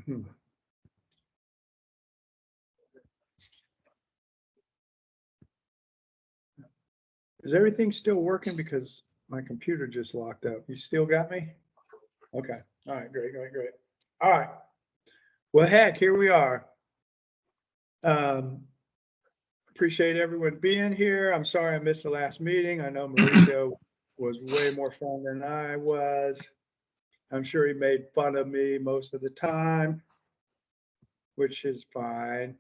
Hmm. Is everything still working? Because my computer just locked up. You still got me? Okay. All right. Great, great, great. All right. Well, heck, here we are. Appreciate everyone being here. I'm sorry I missed the last meeting. I know Mauricio was way more fun than I was. I'm sure he made fun of me most of the time, which is fine.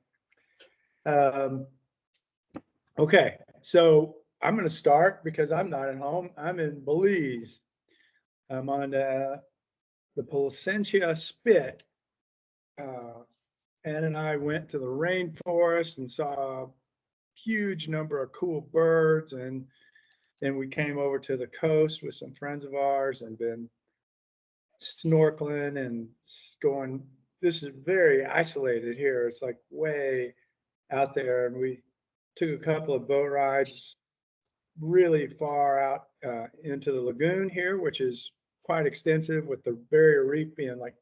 Okay, so I'm going to start because I'm not at home. I'm in Belize. I'm on the Placentia Spit. Ann and I went to the rainforest and saw a huge number of cool birds, and then we came over to the coast with some friends of ours and been snorkeling and going. This is very isolated here. It's like way out there, and we took a couple of boat rides really far out into the lagoon here, which is quite extensive, with the barrier reef being like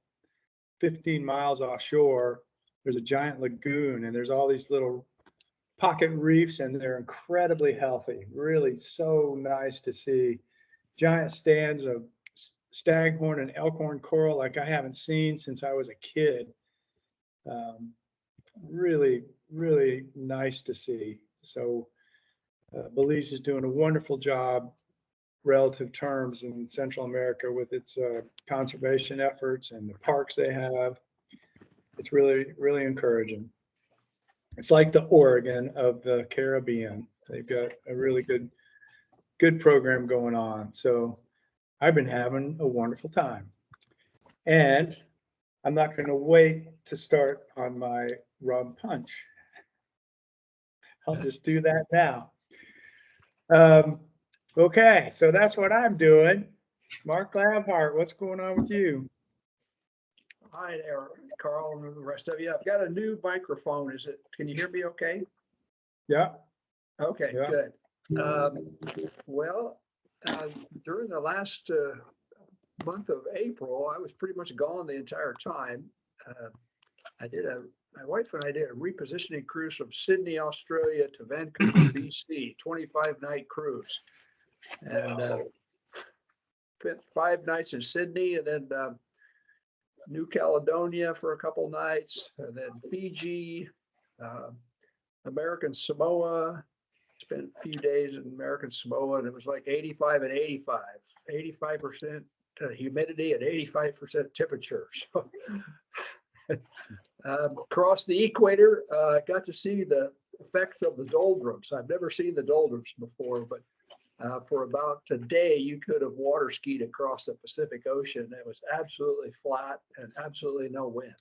15 miles offshore. There's a giant lagoon, and there's all these little pocket reefs, and they're incredibly healthy. Really so nice to see giant stands of staghorn and elkhorn coral like I haven't seen since I was a kid. Really, really nice to see. So Belize is doing a wonderful job, relative terms, in Central America with its conservation efforts and the parks they have. It's really, really encouraging. It's like the Oregon of the Caribbean. They've got a really good program going on. So I've been having a wonderful time. And I'm not going to wait to start on my rum punch. I'll just do that now. Okay, so that's what I'm doing. Mark Labhart, what's going on with you? Hi there, Carl, and the rest of you. I've got a new microphone. Can you hear me okay? Yeah. Okay, Yeah. good. Well, during the last month of April, I was pretty much gone the entire time. My wife and I did a repositioning cruise from Sydney, Australia to Vancouver, BC, 25-night cruise. And spent 5 nights in Sydney, and then New Caledonia for a couple nights, and then Fiji, American Samoa. Spent a few days in American Samoa, and it was like 85 and 85, 85% humidity and 85% temperature. So across the equator, got to see the effects of the doldrums. I've never seen the doldrums before, but for about a day, you could have water skied across the Pacific Ocean. It was absolutely flat and absolutely no wind.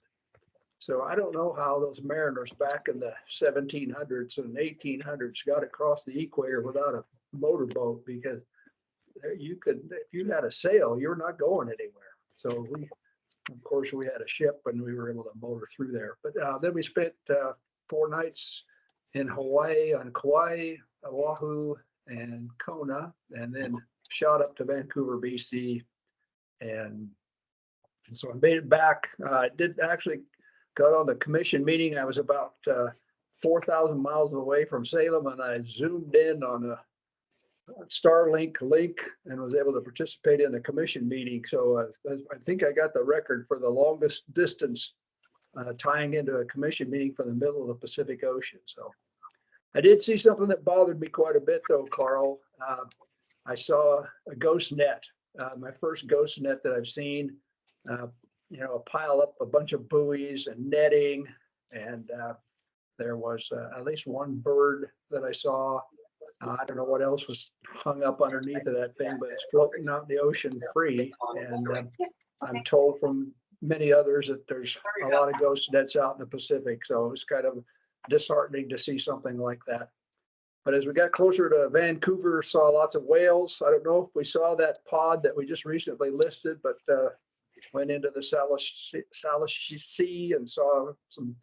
So I don't know how those mariners back in the 1700s and 1800s got across the equator without a motorboat, because you could, if you had a sail, you're not going anywhere. So of course, we had a ship and we were able to motor through there. But then we spent 4 nights in Hawaii, on Kauai, Oahu, and Kona, and then shot up to Vancouver, BC. And so I made it back. I did actually got on the commission meeting. I was about 4,000 miles away from Salem, and I zoomed in on a Starlink link and was able to participate in the commission meeting. So I think I got the record for the longest distance tying into a commission meeting from the middle of the Pacific Ocean. So I did see something that bothered me quite a bit, though, Carl. I saw a ghost net, my first ghost net that I've seen. Pile up a bunch of buoys and netting, and there was at least one bird that I saw. I don't know what else was hung up underneath of that thing, but it's floating out in the ocean free. And I'm told from many others that there's a lot of ghost nets out in the Pacific. So it's kind of disheartening to see something like that. But as we got closer to Vancouver, saw lots of whales. I don't know if we saw that pod that we just recently listed, but went into the Salish Sea and saw some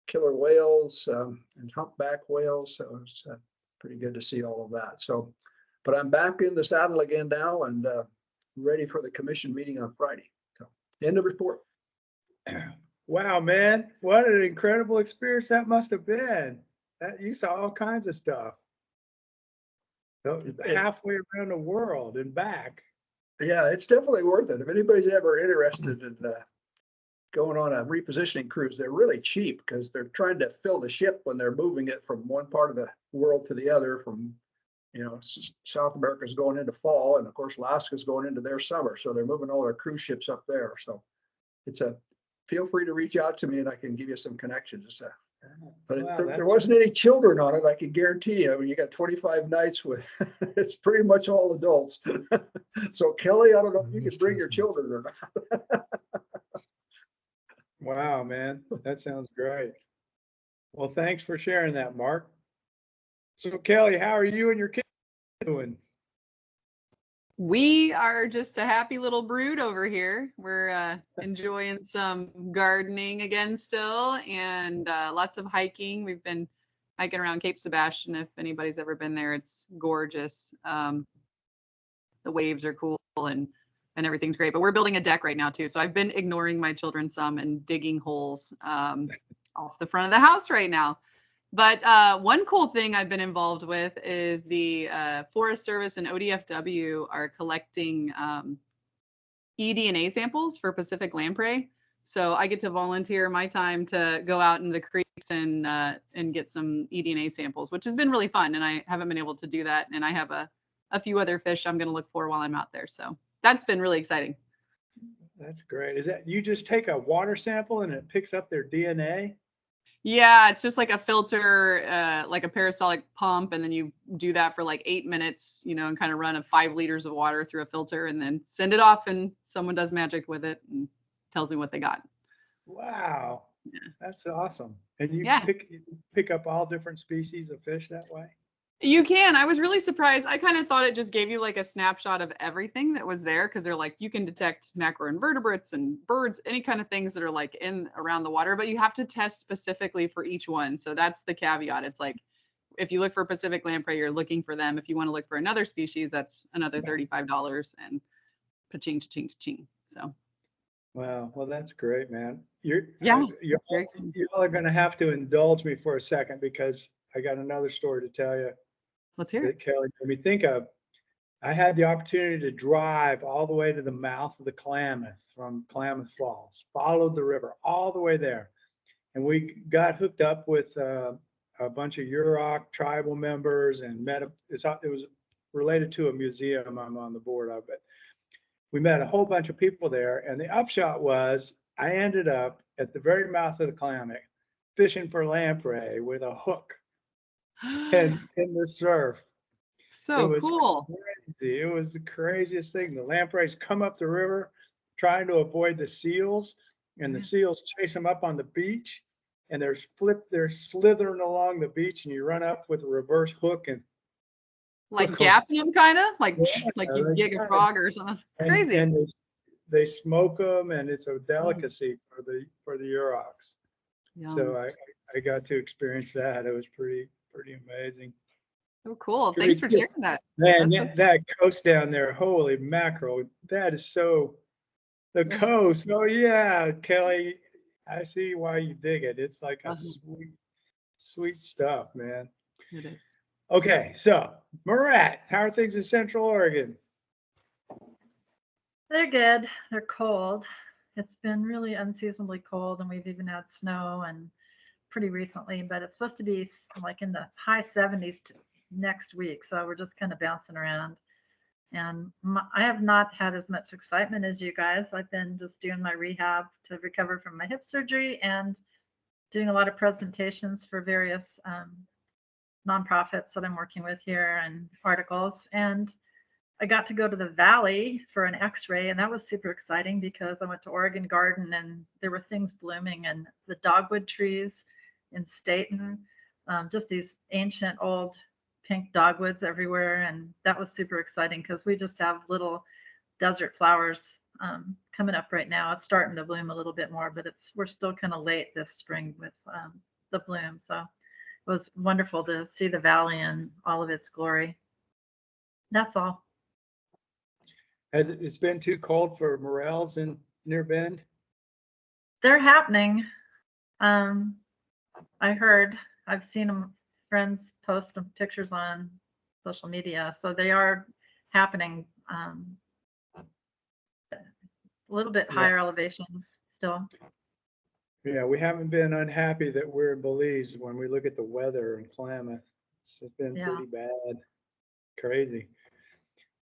killer whales and humpback whales. So it's pretty good to see all of that. So, but I'm back in the saddle again now and ready for the commission meeting on Friday. So, end of report. Wow, man, what an incredible experience that must have been. That you saw all kinds of stuff. And Halfway around the world and back. yeah, it's definitely worth it. If anybody's ever interested in going on a repositioning cruise, they're really cheap because they're trying to fill the ship when they're moving it from one part of the world to the other. From South America's going into fall, and of course Alaska's going into their summer, so they're moving all their cruise ships up there. So it's a feel free to reach out to me and I can give you some connections. But Wow, there that's wasn't any children on it, I can guarantee you. I mean, you got 25 nights with, it's pretty much all adults. So Kelly, I don't know if you can bring your children or not. wow, man. That sounds great. Well, thanks for sharing that, Mark. So Kelly, how are you and your kids doing? We are just a happy little brood over here. We're enjoying some gardening again still, and lots of hiking. We've been hiking around Cape Sebastian. If anybody's ever been there, it's gorgeous. The waves are cool and everything's great. But we're building a deck right now too. So I've been ignoring my children some and digging holes off the front of the house right now. But one cool thing I've been involved with is the Forest Service and ODFW are collecting eDNA samples for Pacific lamprey. So I get to volunteer my time to go out in the creeks and get some eDNA samples, which has been really fun. And I haven't been able to do that. And I have a few other fish I'm going to look for while I'm out there. So that's been really exciting. That's great. Is that you just take a water sample and it picks up their DNA? Yeah, it's just like a filter, like a peristaltic pump, and then you do that for like 8 minutes, and kind of run 5 liters of water through a filter, and then send it off, and someone does magic with it and tells me what they got. Wow, Yeah. that's awesome. And you Yeah. pick up all different species of fish that way? You can. I was really surprised. I kind of thought it just gave you like a snapshot of everything that was there, because they're like, you can detect macroinvertebrates and birds, any kind of things that are like in around the water, but you have to test specifically for each one. So that's the caveat. It's like, if you look for Pacific lamprey, you're looking for them. If you want to look for another species, that's another $35 and pa-ching, cha-ching, cha-ching. So. Wow, well, that's great, man. Yeah. Y'all are gonna have to indulge me for a second because I got another story to tell you Let's hear that it. Kelly made me think of. I had the opportunity to drive all the way to the mouth of the Klamath from Klamath Falls, followed the river all the way there. And we got hooked up with a bunch of Yurok tribal members and it was related to a museum I'm on the board of. But we met a whole bunch of people there. And the upshot was I ended up at the very mouth of the Klamath fishing for lamprey with a hook and in the surf. It So was cool. crazy. It was the craziest thing. The lampreys come up the river trying to avoid the seals, and the seals chase them up on the beach, and they're slithering along the beach, and you run up with a reverse hook and Like hook 'em. gapping them, kind of like Yeah, like you gig a frog or something. and, Crazy. and they smoke them, and it's a delicacy for the Yuroks. So I got to experience that. It was pretty amazing. So cool. Thanks for sharing that. Man, That's so that coast down there, holy mackerel, that is so, the coast. Oh yeah, Kelly, I see why you dig it. It's like a sweet stuff, man. It is. Okay, so Murat, how are things in Central Oregon? They're good. They're cold. It's been really unseasonably cold, and we've even had snow and pretty recently, but it's supposed to be like in the high 70s next week. So we're just kind of bouncing around. And I have not had as much excitement as you guys. I've been just doing my rehab to recover from my hip surgery and doing a lot of presentations for various nonprofits that I'm working with here and articles. And I got to go to the valley for an x-ray, and that was super exciting because I went to Oregon Garden and there were things blooming, and the dogwood trees in Staten, just these ancient old pink dogwoods everywhere. And that was super exciting because we just have little desert flowers coming up right now. It's starting to bloom a little bit more, but we're still kind of late this spring with the bloom. So it was wonderful to see the valley in all of its glory. That's all. Has it's been too cold for morels in near Bend? they're happening. I heard, I've seen them, friends post them pictures on social media, so they are happening. A little bit Yeah. higher elevations still. Yeah, we haven't been unhappy that we're in Belize when we look at the weather in Klamath. It's just been Yeah. pretty bad, crazy.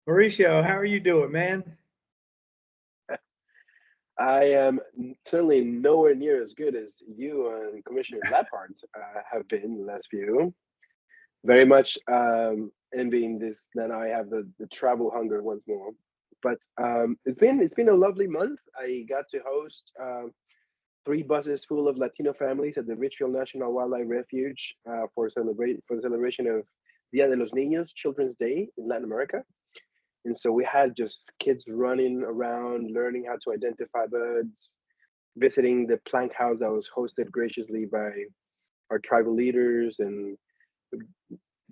Mauricio, how are you doing, man? I am certainly nowhere near as good as you and Commissioner Lappard have been the last few. Very much envying this that I have the travel hunger once more. But it's been a lovely month. I got to host 3 buses full of Latino families at the Richfield National Wildlife Refuge for the celebration of Dia de los Niños, Children's Day in Latin America. And so we had just kids running around, learning how to identify birds, visiting the plank house that was hosted graciously by our tribal leaders, and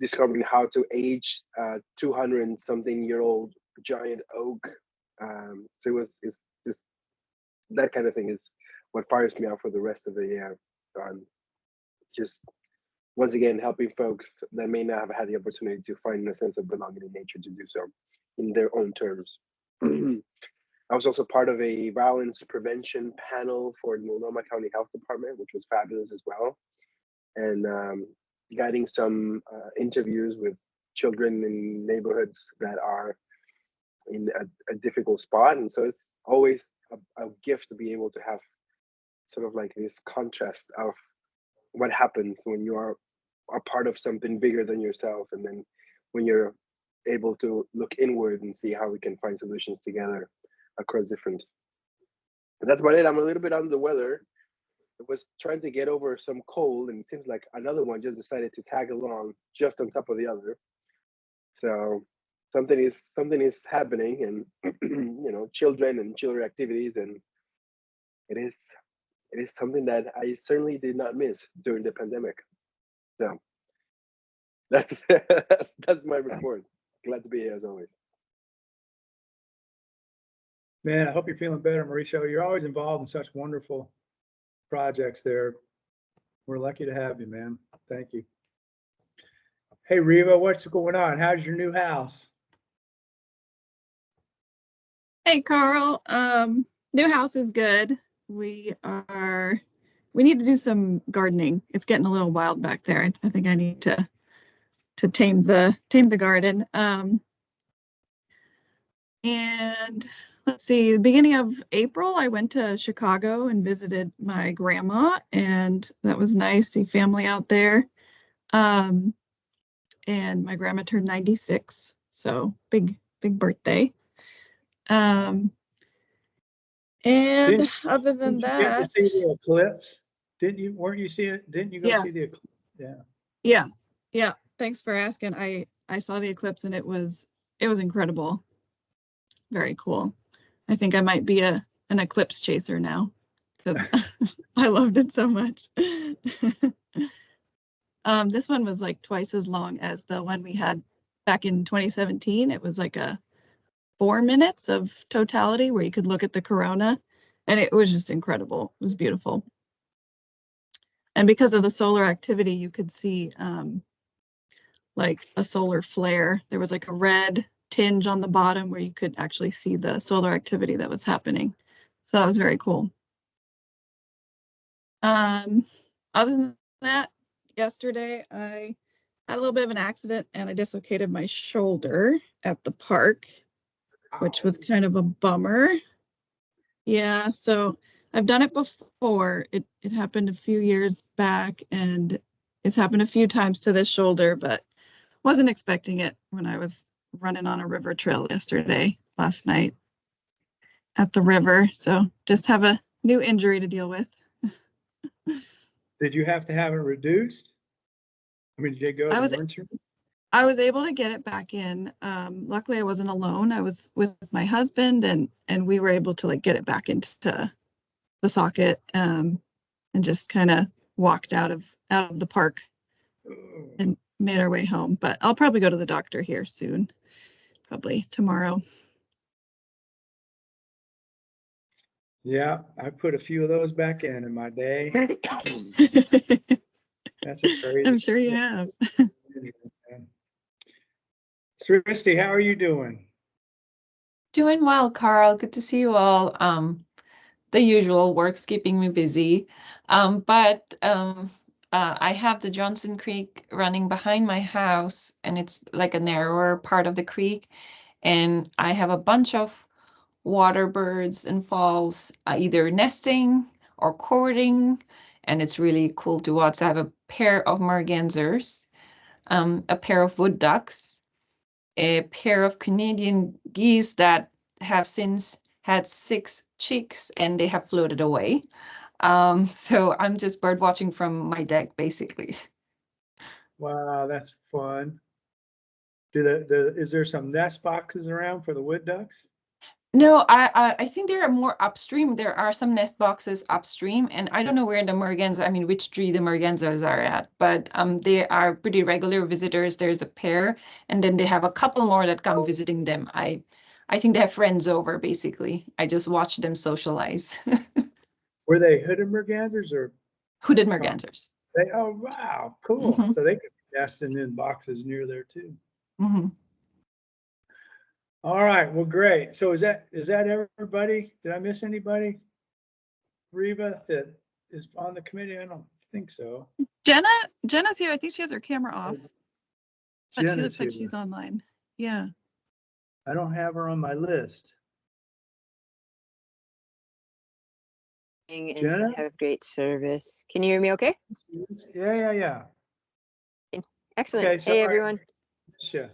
discovering how to age 200 and something year old giant oak. So it's just that kind of thing is what fires me out for the rest of the year. Just once again helping folks that may not have had the opportunity to find a sense of belonging in nature to do so in their own terms. I was also part of a violence prevention panel for the Multnomah County Health Department, which was fabulous as well, and guiding some interviews with children in neighborhoods that are in a difficult spot. And so it's always a gift to be able to have sort of like this contrast of what happens when you are a part of something bigger than yourself, and then when you're able to look inward and see how we can find solutions together across different. But that's about it. I'm a little bit under the weather. I was trying to get over some cold, and it seems like another one just decided to tag along just on top of the other. So something is happening, and children and children activities, and it is something that I certainly did not miss during the pandemic. So that's that's my report. Glad to be here as always. Man, I hope you're feeling better, Mauricio. You're always involved in such wonderful projects there. We're lucky to have you, man. Thank you. Hey, Reva, what's going on? How's your new house? Hey, Carl. New house is good. We need to do some gardening. It's getting a little wild back there. I think I need to tame the garden. And let's see, the beginning of April, I went to Chicago and visited my grandma, and that was nice. See family out there. And my grandma turned 96, so big birthday. And other than Didn't you get to that, see the eclipse? Didn't you? Weren't you see it? Didn't you go Yeah. see the eclipse? Yeah. yeah. Thanks for asking. I saw the eclipse and it was incredible. Very cool. I think I might be an eclipse chaser now because I loved it so much. This one was like twice as long as the one we had back in 2017. It was like 4 minutes of totality where you could look at the corona, and it was just incredible. It was beautiful. And because of the solar activity, you could see like a solar flare. There was like a red tinge on the bottom where you could actually see the solar activity that was happening. So that was very cool. Other than that, yesterday I had a little bit of an accident and I dislocated my shoulder at the park, which was kind of a bummer. Yeah, so I've done it before. It happened a few years back, and it's happened a few times to this shoulder, but wasn't expecting it when I was running on a river trail last night at the river. So just have a new injury to deal with. Did you have to have it reduced? I mean, did you go to the emergency room? I was able to get it back in. Luckily, I wasn't alone. I was with my husband, and we were able to like get it back into the socket, and just kind of walked out of the park and made our way home. But I'll probably go to the doctor here soon, probably tomorrow. Yeah, I put a few of those back in my day. That's a crazy. I'm sure you have. Christy, how are you doing? Doing well, Carl. Good to see you all. The usual work's keeping me busy. I have the Johnson Creek running behind my house, and it's like a narrower part of the creek. And I have a bunch of water birds and falls, either nesting or courting, and it's really cool to watch. I have a pair of mergansers, a pair of wood ducks, a pair of Canadian geese that have since had 6 chicks and they have floated away. So I'm just bird watching from my deck, basically. Wow, that's fun. Is there some nest boxes around for the wood ducks? No, I think there are more upstream. There are some nest boxes upstream, and I don't know where the merganser, I mean, which tree the mergansers are at, but they are pretty regular visitors. There's a pair, and then they have a couple more that come visiting them. I think they have friends over, basically. I just watch them socialize. Were they hooded mergansers or Hooded mergansers. they? Oh, wow, cool. Mhm. So they could be nesting in boxes near there too. Hmm. All right, well, great. So is that everybody? Did I miss anybody? Reva that is on the committee? I don't think so. Jenna's here. I think she has her camera off, but she Jenna's looks like here. she's online. Yeah. I don't have her on my list. And Jenna? have great service. Can you hear me okay? Yeah. Excellent. Okay, Hey, sorry. everyone. Sure.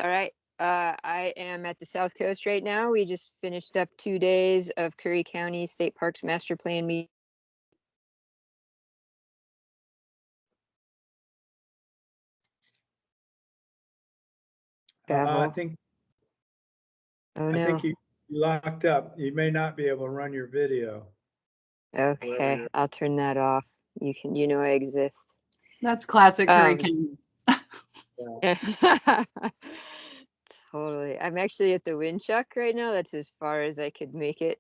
All right. I am at the South Coast right now. We just finished up 2 days of Curry County State Parks Master Plan meeting. I Travel. think Oh, I no. think you locked up. You may not be able to run your video. wherever Okay. you're- I'll turn that off. You know I exist. That's classic Curry Um, County. Totally. I'm actually at the Windchuck right now. That's as far as I could make it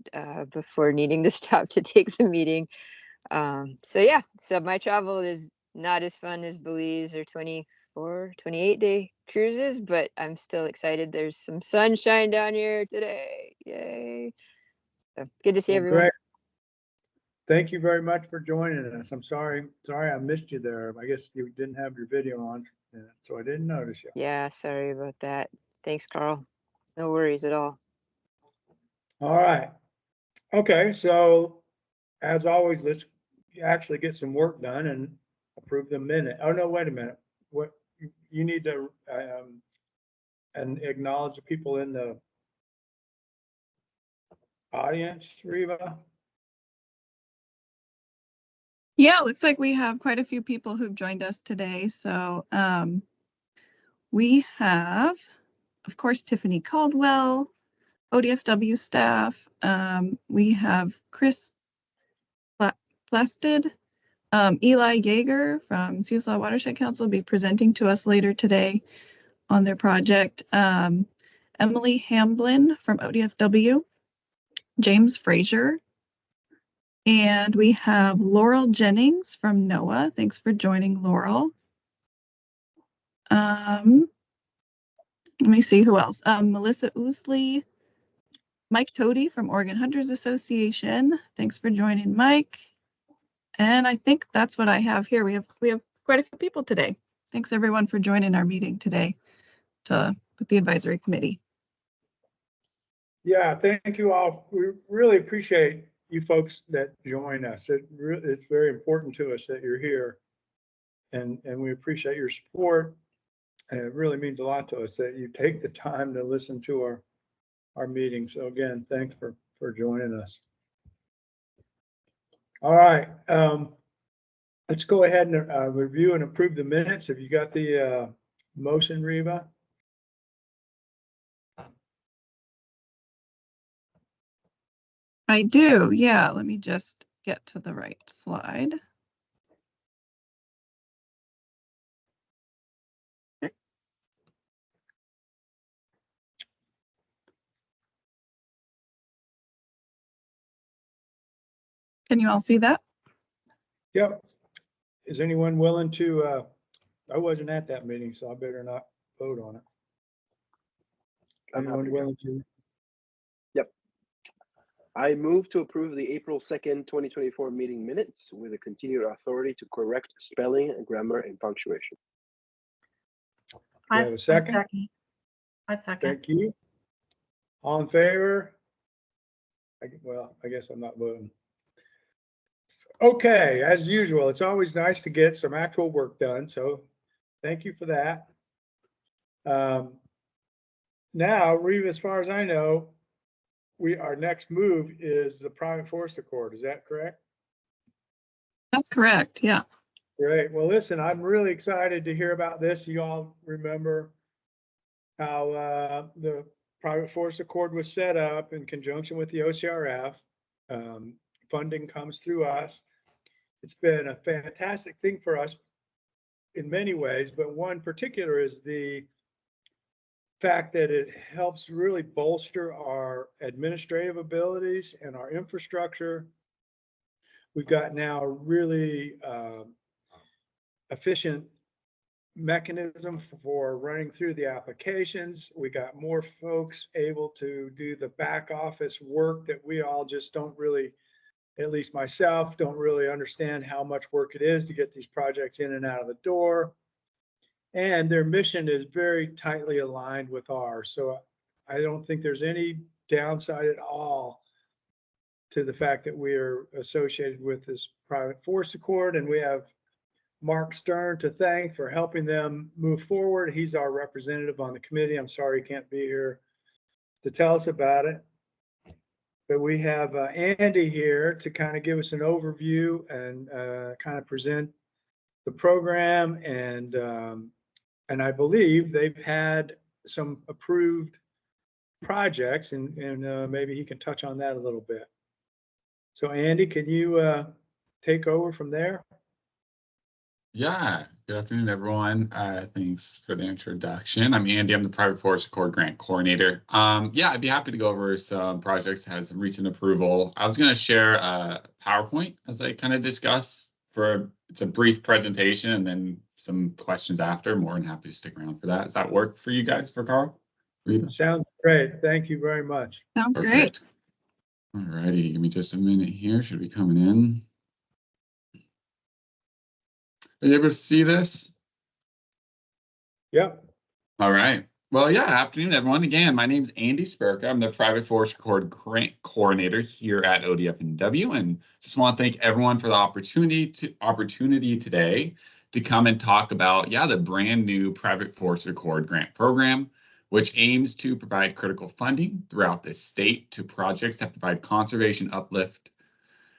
before needing to stop to take the meeting. So yeah, so my travel is not as fun as Belize or 24, 28-day cruises, but I'm still excited. There's some sunshine down here today. Yay. So good to see Well, everyone. great. Thank you very much for joining us. I'm sorry I missed you there. I guess you didn't have your video on, so I didn't notice you. Yeah, sorry about that. Thanks, Carl. No worries at all. All right. Okay, so as always, let's actually get some work done and approve the minute. Oh, no, wait a minute. What you need to and acknowledge the people in the audience, Reva. Yeah, looks like we have quite a few people who've joined us today. So we have, of course, Tiffany Caldwell, ODFW staff. We have Chris Plested, Eli Yeager from Siuslaw Watershed Council will be presenting to us later today on their project. Emily Hamblin from ODFW, James Frazier, and we have Laurel Jennings from NOAA. Thanks for joining, Laurel. Let me see who else. Melissa Oosley, Mike Toady from Oregon Hunters Association. Thanks for joining, Mike. And I think that's what I have here. We have quite a few people today. Thanks everyone for joining our meeting today with the advisory committee. Yeah, thank you all. We really appreciate you folks that join us. It's very important to us that you're here, and we appreciate your support. And it really means a lot to us that you take the time to listen to our meeting. So again, thanks for joining us. All right, let's go ahead and review and approve the minutes. Have you got the motion, Reva? I do, yeah. Let me just get to the right slide. Can you all see that? Yep. Is anyone willing to, I wasn't at that meeting, so I better not vote on it. I'm Anyone happy to. willing to? I move to approve the April 2nd, 2024 meeting minutes with a continued authority to correct spelling, grammar, and punctuation. Do I have a second? I second. Thank you. All in favor? Well, I guess I'm not voting. Okay, as usual, it's always nice to get some actual work done, so thank you for that. Now, Reeve, as far as I know, our next move is the private forest accord. Is that correct? That's correct. Yeah. Great. Well, listen, I'm really excited to hear about this. You all remember how the private forest accord was set up in conjunction with the OCRF. Funding comes through us. It's been a fantastic thing for us in many ways, but one particular is the fact that it helps really bolster our administrative abilities and our infrastructure. We've got now a really efficient mechanism for running through the applications. We got more folks able to do the back office work that we all just don't really, at least myself, don't really understand how much work it is to get these projects in and out of the door. And their mission is very tightly aligned with ours. So I don't think there's any downside at all to the fact that we are associated with this private forest accord. And we have Mark Stern to thank for helping them move forward. He's our representative on the committee. I'm sorry he can't be here to tell us about it. But we have Andy here to kind of give us an overview and kind of present the program. And I believe they've had some approved projects, and maybe he can touch on that a little bit. So Andy, can you take over from there? Yeah, good afternoon, everyone. Thanks for the introduction. I'm Andy. I'm the Private Forest Accord Grant Coordinator. Yeah, I'd be happy to go over some projects that has some recent approval. I was going to share a PowerPoint as I kind of discuss it's a brief presentation and then some questions after. More than happy to stick around for that. Does that work for you guys, for Carl? Rita? Sounds great. Thank you very much. Sounds great. Perfect. All righty, give me just a minute here. Should be coming in. Are you able to see this? Yep. All right. Well, yeah, afternoon, everyone. Again, my name is Andy Spurka. I'm the Private Forest Accord Grant Coordinator here at ODF&W, and just want to thank everyone for the opportunity today to come and talk about, the brand new Private Forest Accord Grant Program, which aims to provide critical funding throughout the state to projects that provide conservation uplift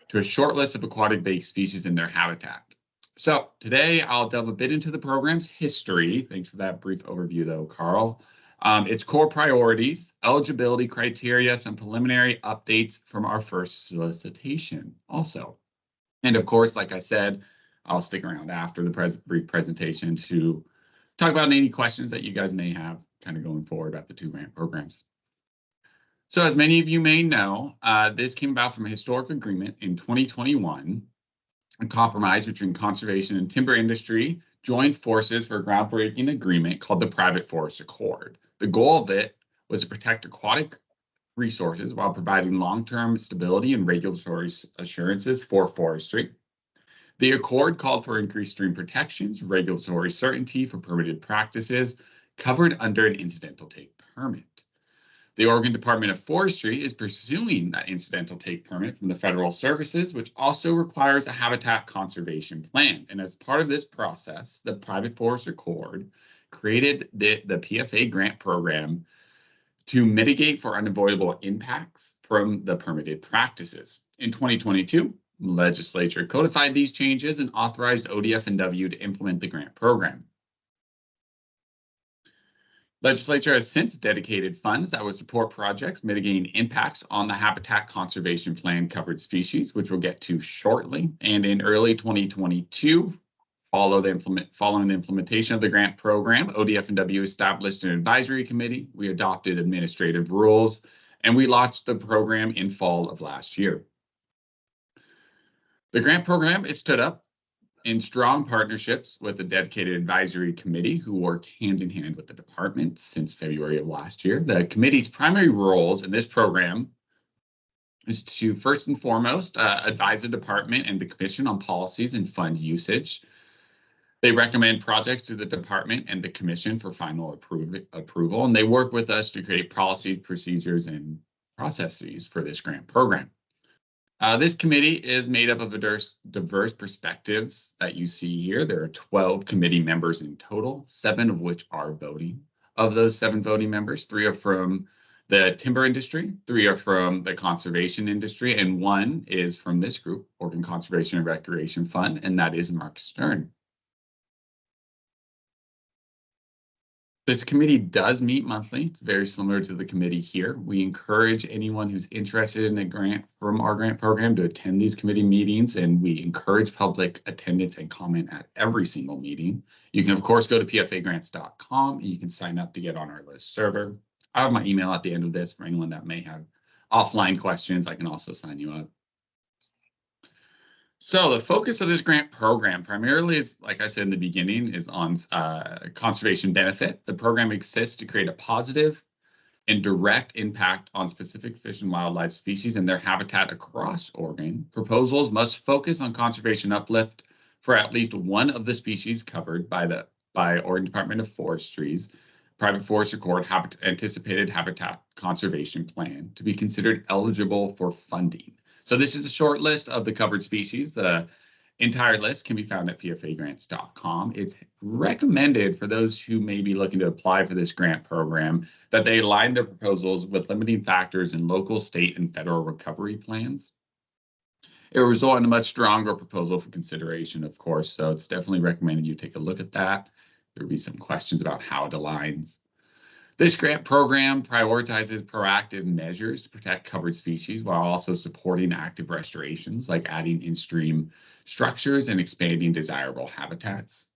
to a short list of aquatic-based species in their habitat. So today I'll delve a bit into the program's history. Thanks for that brief overview though, Carl. Its core priorities, eligibility criteria, some preliminary updates from our first solicitation also. And of course, like I said, I'll stick around after the brief presentation to talk about any questions that you guys may have kind of going forward about the two grant programs. So as many of you may know, this came about from a historic agreement in 2021. A compromise between conservation and timber industry joined forces for a groundbreaking agreement called the Private Forest Accord. The goal of it was to protect aquatic resources while providing long-term stability and regulatory assurances for forestry. The accord called for increased stream protections, regulatory certainty for permitted practices covered under an incidental take permit. The Oregon Department of Forestry is pursuing that incidental take permit from the Federal Services, which also requires a habitat conservation plan. And as part of this process, the Private Forest Accord created the PFA grant program to mitigate for unavoidable impacts from the permitted practices. In 2022, the legislature codified these changes and authorized ODF&W to implement the grant program. Legislature has since dedicated funds that will support projects mitigating impacts on the Habitat Conservation Plan covered species, which we'll get to shortly. And in early 2022, following the implementation of the grant program, ODF&W established an advisory committee. We adopted administrative rules, and we launched the program in fall of last year. The grant program is stood up in strong partnerships with a dedicated advisory committee who worked hand in hand with the department since February of last year. The committee's primary roles in this program is to first and foremost advise the department and the commission on policies and fund usage. They recommend projects to the department and the commission for final approval, and they work with us to create policy, procedures, and processes for this grant program. This committee is made up of diverse perspectives that you see here. There are 12 committee members in total, 7 of which are voting. Of those 7 voting members, 3 are from the timber industry, 3 are from the conservation industry, and 1 is from this group, Oregon Conservation and Recreation Fund, and that is Mark Stern. This committee does meet monthly. It's very similar to the committee here. We encourage anyone who's interested in a grant from our grant program to attend these committee meetings, and we encourage public attendance and comment at every single meeting. You can, of course, go to pfagrants.com and you can sign up to get on our list server. I have my email at the end of this for anyone that may have offline questions. I can also sign you up. So the focus of this grant program primarily is, like I said in the beginning, is on conservation benefit. The program exists to create a positive and direct impact on specific fish and wildlife species and their habitat across Oregon. Proposals must focus on conservation uplift for at least one of the species covered by Oregon Department of Forestry's Private Forest Accord Anticipated Habitat Conservation Plan to be considered eligible for funding. So this is a short list of the covered species. The entire list can be found at pfagrants.com. It's recommended for those who may be looking to apply for this grant program that they align their proposals with limiting factors in local, state, and federal recovery plans. It will result in a much stronger proposal for consideration, of course, so it's definitely recommended you take a look at that. There'll be some questions about how it aligns. This grant program prioritizes proactive measures to protect covered species while also supporting active restorations like adding in-stream structures and expanding desirable habitats.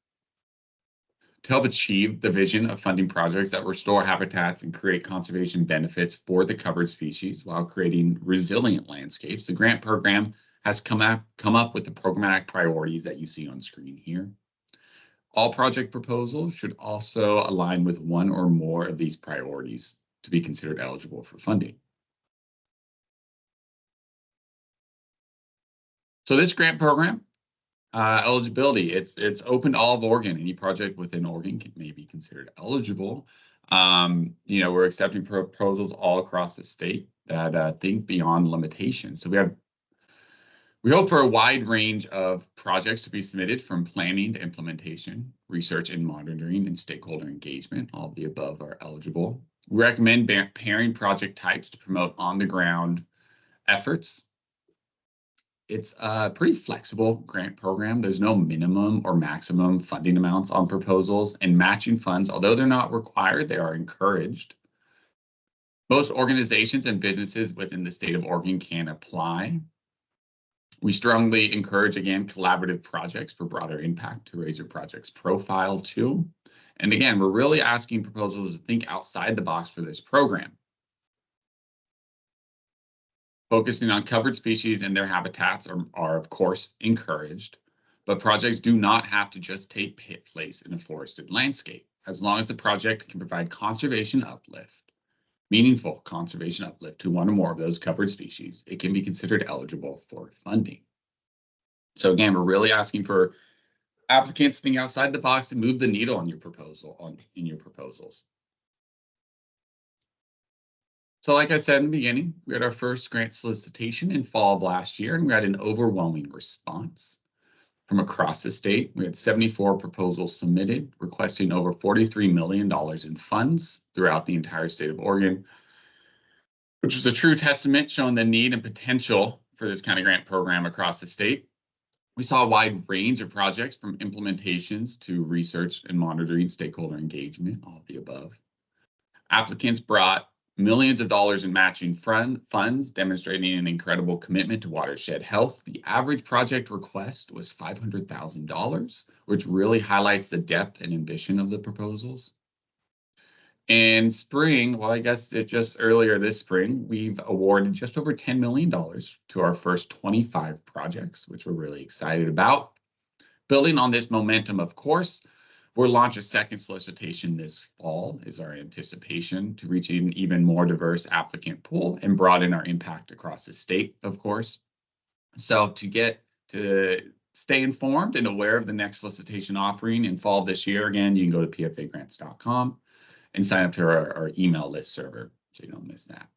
To help achieve the vision of funding projects that restore habitats and create conservation benefits for the covered species while creating resilient landscapes, the grant program has come up with the programmatic priorities that you see on screen here. All project proposals should also align with one or more of these priorities to be considered eligible for funding. So this grant program, eligibility, it's open to all of Oregon. Any project within Oregon may be considered eligible. We're accepting proposals all across the state that think beyond limitations. So we hope for a wide range of projects to be submitted from planning to implementation, research and monitoring, and stakeholder engagement. All of the above are eligible. We recommend pairing project types to promote on-the-ground efforts. It's a pretty flexible grant program. There's no minimum or maximum funding amounts on proposals, and matching funds, although they're not required, they are encouraged. Most organizations and businesses within the state of Oregon can apply. We strongly encourage, again, collaborative projects for broader impact to raise your project's profile too. And again, we're really asking proposals to think outside the box for this program. Focusing on covered species and their habitats are of course encouraged, but projects do not have to just take place in a forested landscape. As long as the project can provide conservation uplift, meaningful conservation uplift to one or more of those covered species, it can be considered eligible for funding. So again, we're really asking for applicants to think outside the box and move the needle on your proposal, in your proposals. So like I said in the beginning, we had our first grant solicitation in fall of last year, and we had an overwhelming response from across the state. We had 74 proposals submitted, requesting over $43 million in funds throughout the entire state of Oregon, which was a true testament showing the need and potential for this kind of grant program across the state. We saw a wide range of projects from implementations to research and monitoring, stakeholder engagement, all of the above. Applicants brought millions of dollars in matching funds, demonstrating an incredible commitment to watershed health. The average project request was $500,000, which really highlights the depth and ambition of the proposals. In spring, well, I guess it just earlier this spring, we've awarded just over $10 million to our first 25 projects, which we're really excited about. Building on this momentum, of course, we'll launch a second solicitation this fall, is our anticipation, to reach an even more diverse applicant pool and broaden our impact across the state, of course. So to stay informed and aware of the next solicitation offering in fall this year, again, you can go to pfagrants.com and sign up to our email list server so you don't miss that.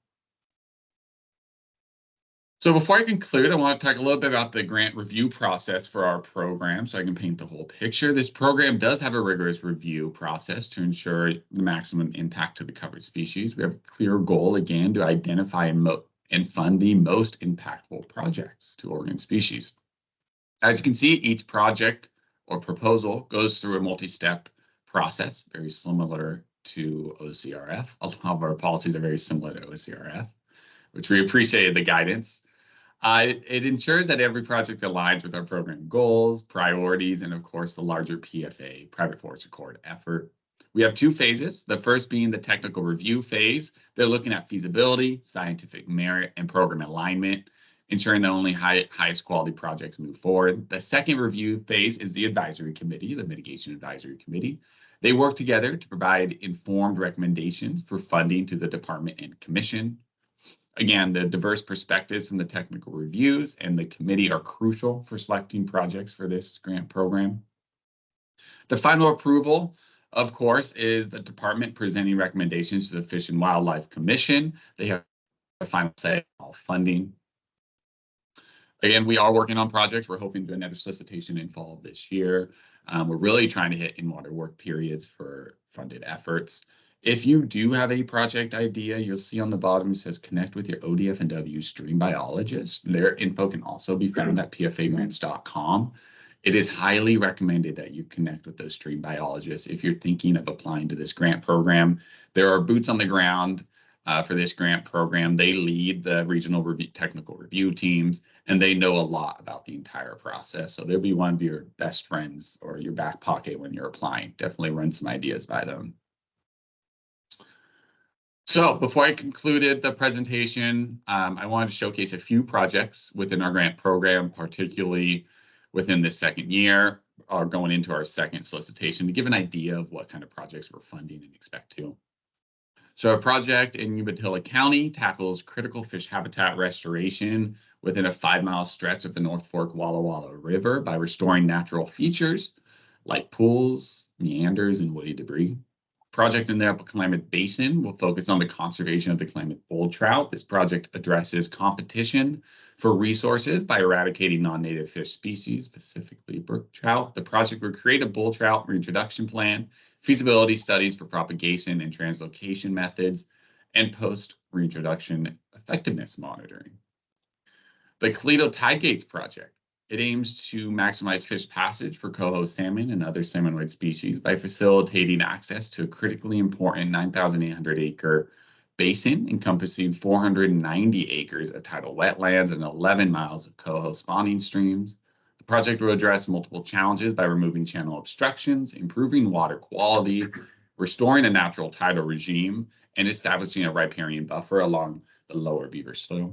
So before I conclude, I want to talk a little bit about the grant review process for our program so I can paint the whole picture. This program does have a rigorous review process to ensure the maximum impact to the covered species. We have a clear goal, again, to identify and fund the most impactful projects to Oregon species. As you can see, each project or proposal goes through a multi-step process, very similar to OCRF. A lot of our policies are very similar to OCRF, which we appreciated the guidance. It ensures that every project aligns with our program goals, priorities, and of course, the larger PFA, Private Forest Accord effort. We have two phases, the first being the technical review phase. They're looking at feasibility, scientific merit, and program alignment, ensuring that only highest quality projects move forward. The second review phase is the advisory committee, the mitigation advisory committee. They work together to provide informed recommendations for funding to the department and commission. Again, the diverse perspectives from the technical reviews and the committee are crucial for selecting projects for this grant program. The final approval, of course, is the department presenting recommendations to the Fish and Wildlife Commission. They have a final say on all funding. Again, we are working on projects. We're hoping to do another solicitation in fall of this year. We're really trying to hit in-water work periods for funded efforts. If you do have a project idea, you'll see on the bottom it says connect with your ODF&W stream biologist. Their info can also be found at pfagrants.com. It is highly recommended that you connect with those stream biologists if you're thinking of applying to this grant program. There are boots on the ground for this grant program. They lead the regional technical review teams, and they know a lot about the entire process. So they'll be one of your best friends or your back pocket when you're applying. Definitely run some ideas by them. So before I concluded the presentation, I wanted to showcase a few projects within our grant program, particularly within this second year, or going into our second solicitation, to give an idea of what kind of projects we're funding and expect to. So a project in Umatilla County tackles critical fish habitat restoration within a 5-mile stretch of the North Fork Walla Walla River by restoring natural features like pools, meanders, and woody debris. Project in the Upper Klamath Basin will focus on the conservation of the Klamath bull trout. This project addresses competition for resources by eradicating non-native fish species, specifically brook trout. The project will create a bull trout reintroduction plan, feasibility studies for propagation and translocation methods, and post-reintroduction effectiveness monitoring. The Colito Tide Gates project. It aims to maximize fish passage for coho salmon and other salmonoid species by facilitating access to a critically important 9,800-acre basin encompassing 490 acres of tidal wetlands and 11 miles of coho spawning streams. The project will address multiple challenges by removing channel obstructions, improving water quality, restoring a natural tidal regime, and establishing a riparian buffer along the lower Beaver Slough.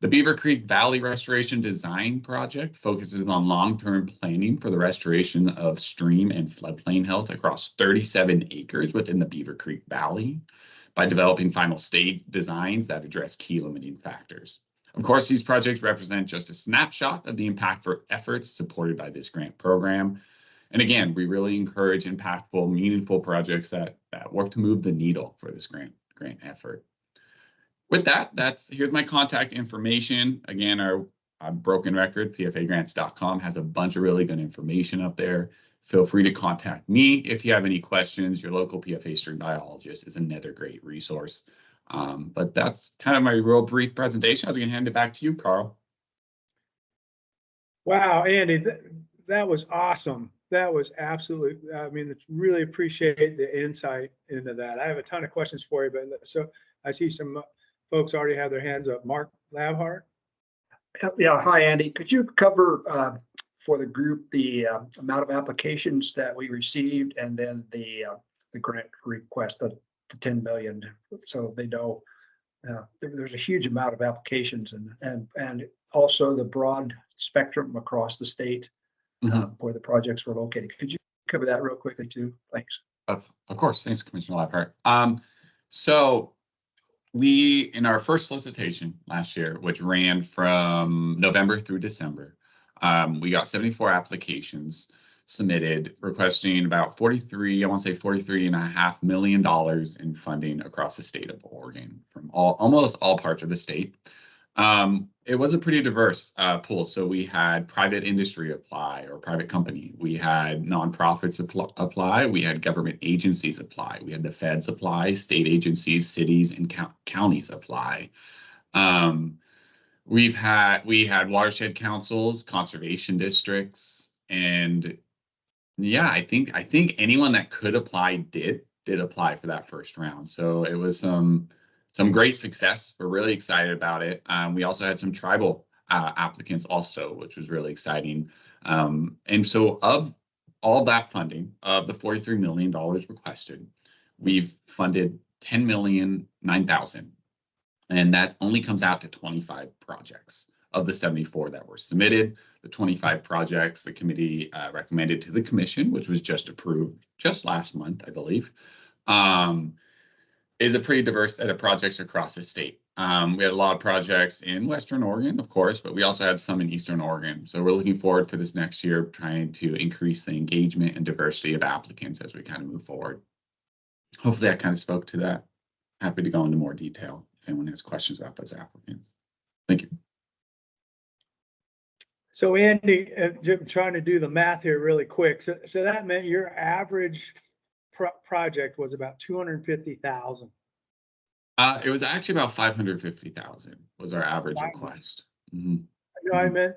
The Beaver Creek Valley Restoration Design Project focuses on long-term planning for the restoration of stream and floodplain health across 37 acres within the Beaver Creek Valley by developing final stage designs that address key limiting factors. Of course, these projects represent just a snapshot of the impactful efforts supported by this grant program. And again, we really encourage impactful, meaningful projects that work to move the needle for this grant effort. With that, here's my contact information. Again, our broken record, pfagrants.com, has a bunch of really good information up there. Feel free to contact me if you have any questions. Your local PFA stream biologist is another great resource. But that's kind of my real brief presentation. I was going to hand it back to you, Carl. Wow, Andy, that was awesome. That was absolutely, I mean, really appreciate the insight into that. I have a ton of questions for you, but so I see some folks already have their hands up. Mark Labhart. Yeah, hi, Andy. Could you cover for the group the amount of applications that we received and then the grant request, the the 10 million. So they know there's a huge amount of applications and also the broad spectrum across the state where the projects were located. Could you cover that real quickly too? Thanks. Of course. Thanks, Commissioner Lockhart. So we, in our first solicitation last year, which ran from November through December, we got 74 applications submitted requesting about $43.5 million in funding across the state of Oregon from almost all parts of the state. It was a pretty diverse pool. So we had private industry apply or private company. We had nonprofits apply. We had government agencies apply. We had the feds apply, state agencies, cities, and counties apply. We had watershed councils, conservation districts, and yeah, I think anyone that could apply did apply for that first round. So it was some great success. We're really excited about it. We also had some tribal applicants also, which was really exciting. And so of all that funding, of the $43 million requested, we've funded $10,009,000. And that only comes out to 25 projects of the 74 that were submitted. The 25 projects the committee recommended to the commission, which was just approved just last month, I believe, is a pretty diverse set of projects across the state. We had a lot of projects in Western Oregon, of course, but we also had some in Eastern Oregon. So we're looking forward for this next year, trying to increase the engagement and diversity of applicants as we kind of move forward. Hopefully that kind of spoke to that. Happy to go into more detail if anyone has questions about those applicants. Thank you. So Andy, trying to do the math here really quick. So that meant your average project was about 250,000. It was actually about 550,000 was our average request. Mm-hmm. You know, I meant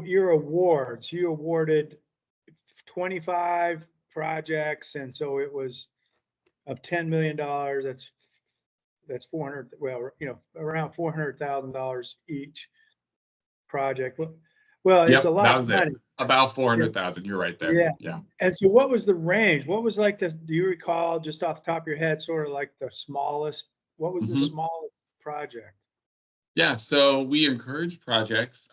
your awards. You awarded 25 projects, and so it was of $10 million. That's 400. Well, you know, around $400,000 each project. Well, Yep, it's a lot of money. About 400,000. You're right there. Yeah. And so what was the range? What was like this? Do you recall just off the top of your head, sort of like the smallest? What was the smallest project? Yeah, so we encourage projects,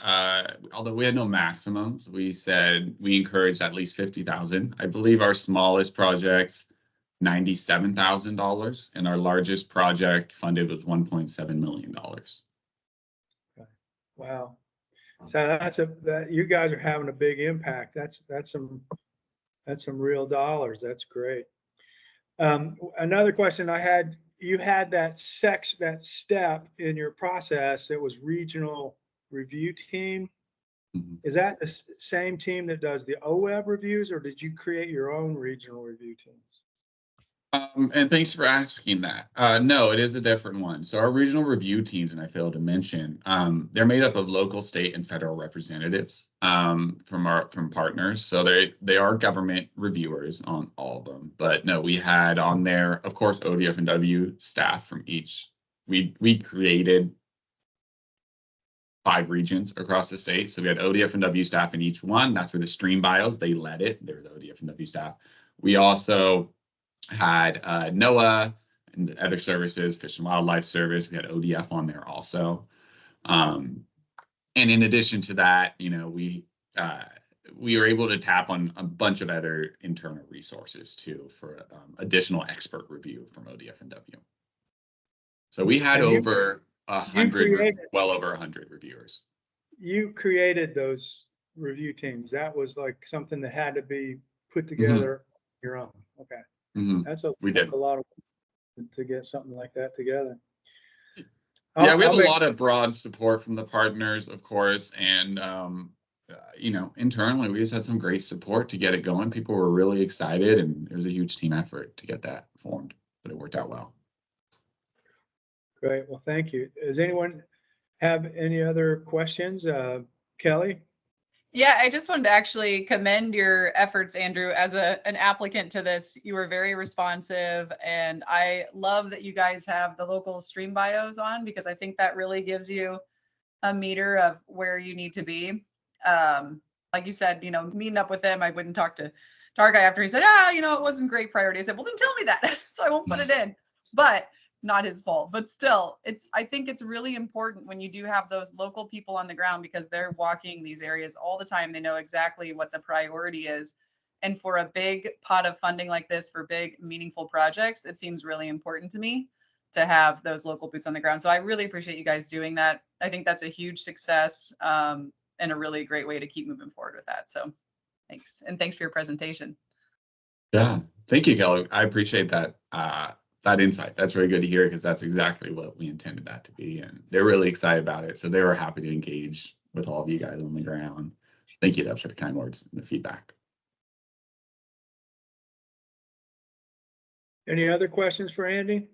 although we had no maximums. We said we encouraged at least 50,000. I believe our smallest projects, $97,000, and our largest project funded was $1.7 million. Okay. Wow. So you guys are having a big impact. That's some real dollars. That's great. Another question I had, you had that step in your process. It was regional review team. Mm-hmm. Is that the same team that does the OWEB reviews, or did you create your own regional review teams? And thanks for asking that. No, it is a different one. So our regional review teams, and I failed to mention, they're made up of local, state, and federal representatives from partners. So they are government reviewers on all of them. But no, we had on there, of course, ODF&W staff from each. We created 5 regions across the state. So we had ODF&W staff in each one. That's where the stream bios, they led it. They were the ODF&W staff. We also had NOAA and other services, Fish and Wildlife Service. We had ODF on there also. And in addition to that, you know, we were able to tap on a bunch of other internal resources too for additional expert review from ODF&W. So we had over 100, well over 100 reviewers. You created those review teams. That was like something that had to be put together on your own. Okay. Mm-hmm. That's a lot of work to get something like that together. Yeah, we had a lot of broad support from the partners, of course, and you know, internally we just had some great support to get it going. People were really excited, and it was a huge team effort to get that formed, but it worked out well. Great. Well, thank you. Does anyone have any other questions? Kelly? Yeah, I just wanted to actually commend your efforts, Andrew, as an applicant to this. You were very responsive, and I love that you guys have the local stream bios on, because I think that really gives you a meter of where you need to be. Like you said, you know, meeting up with them, I wouldn't talk to to our guy after he said, you know, it wasn't great priority. I said, well, then tell me that. So I won't put it in, but not his fault. But still, I think it's really important when you do have those local people on the ground, because they're walking these areas all the time. They know exactly what the priority is. And for a big pot of funding like this for big, meaningful projects, it seems really important to me to have those local boots on the ground. So I really appreciate you guys doing that. I think that's a huge success and a really great way to keep moving forward with that. So thanks. And thanks for your presentation. Yeah, thank you, Kelly. I appreciate that that insight. That's really good to hear, because that's exactly what we intended that to be. And they're really excited about it. So they were happy to engage with all of you guys on the ground. Thank you, though, for the kind words and the feedback. Any other questions for Andy?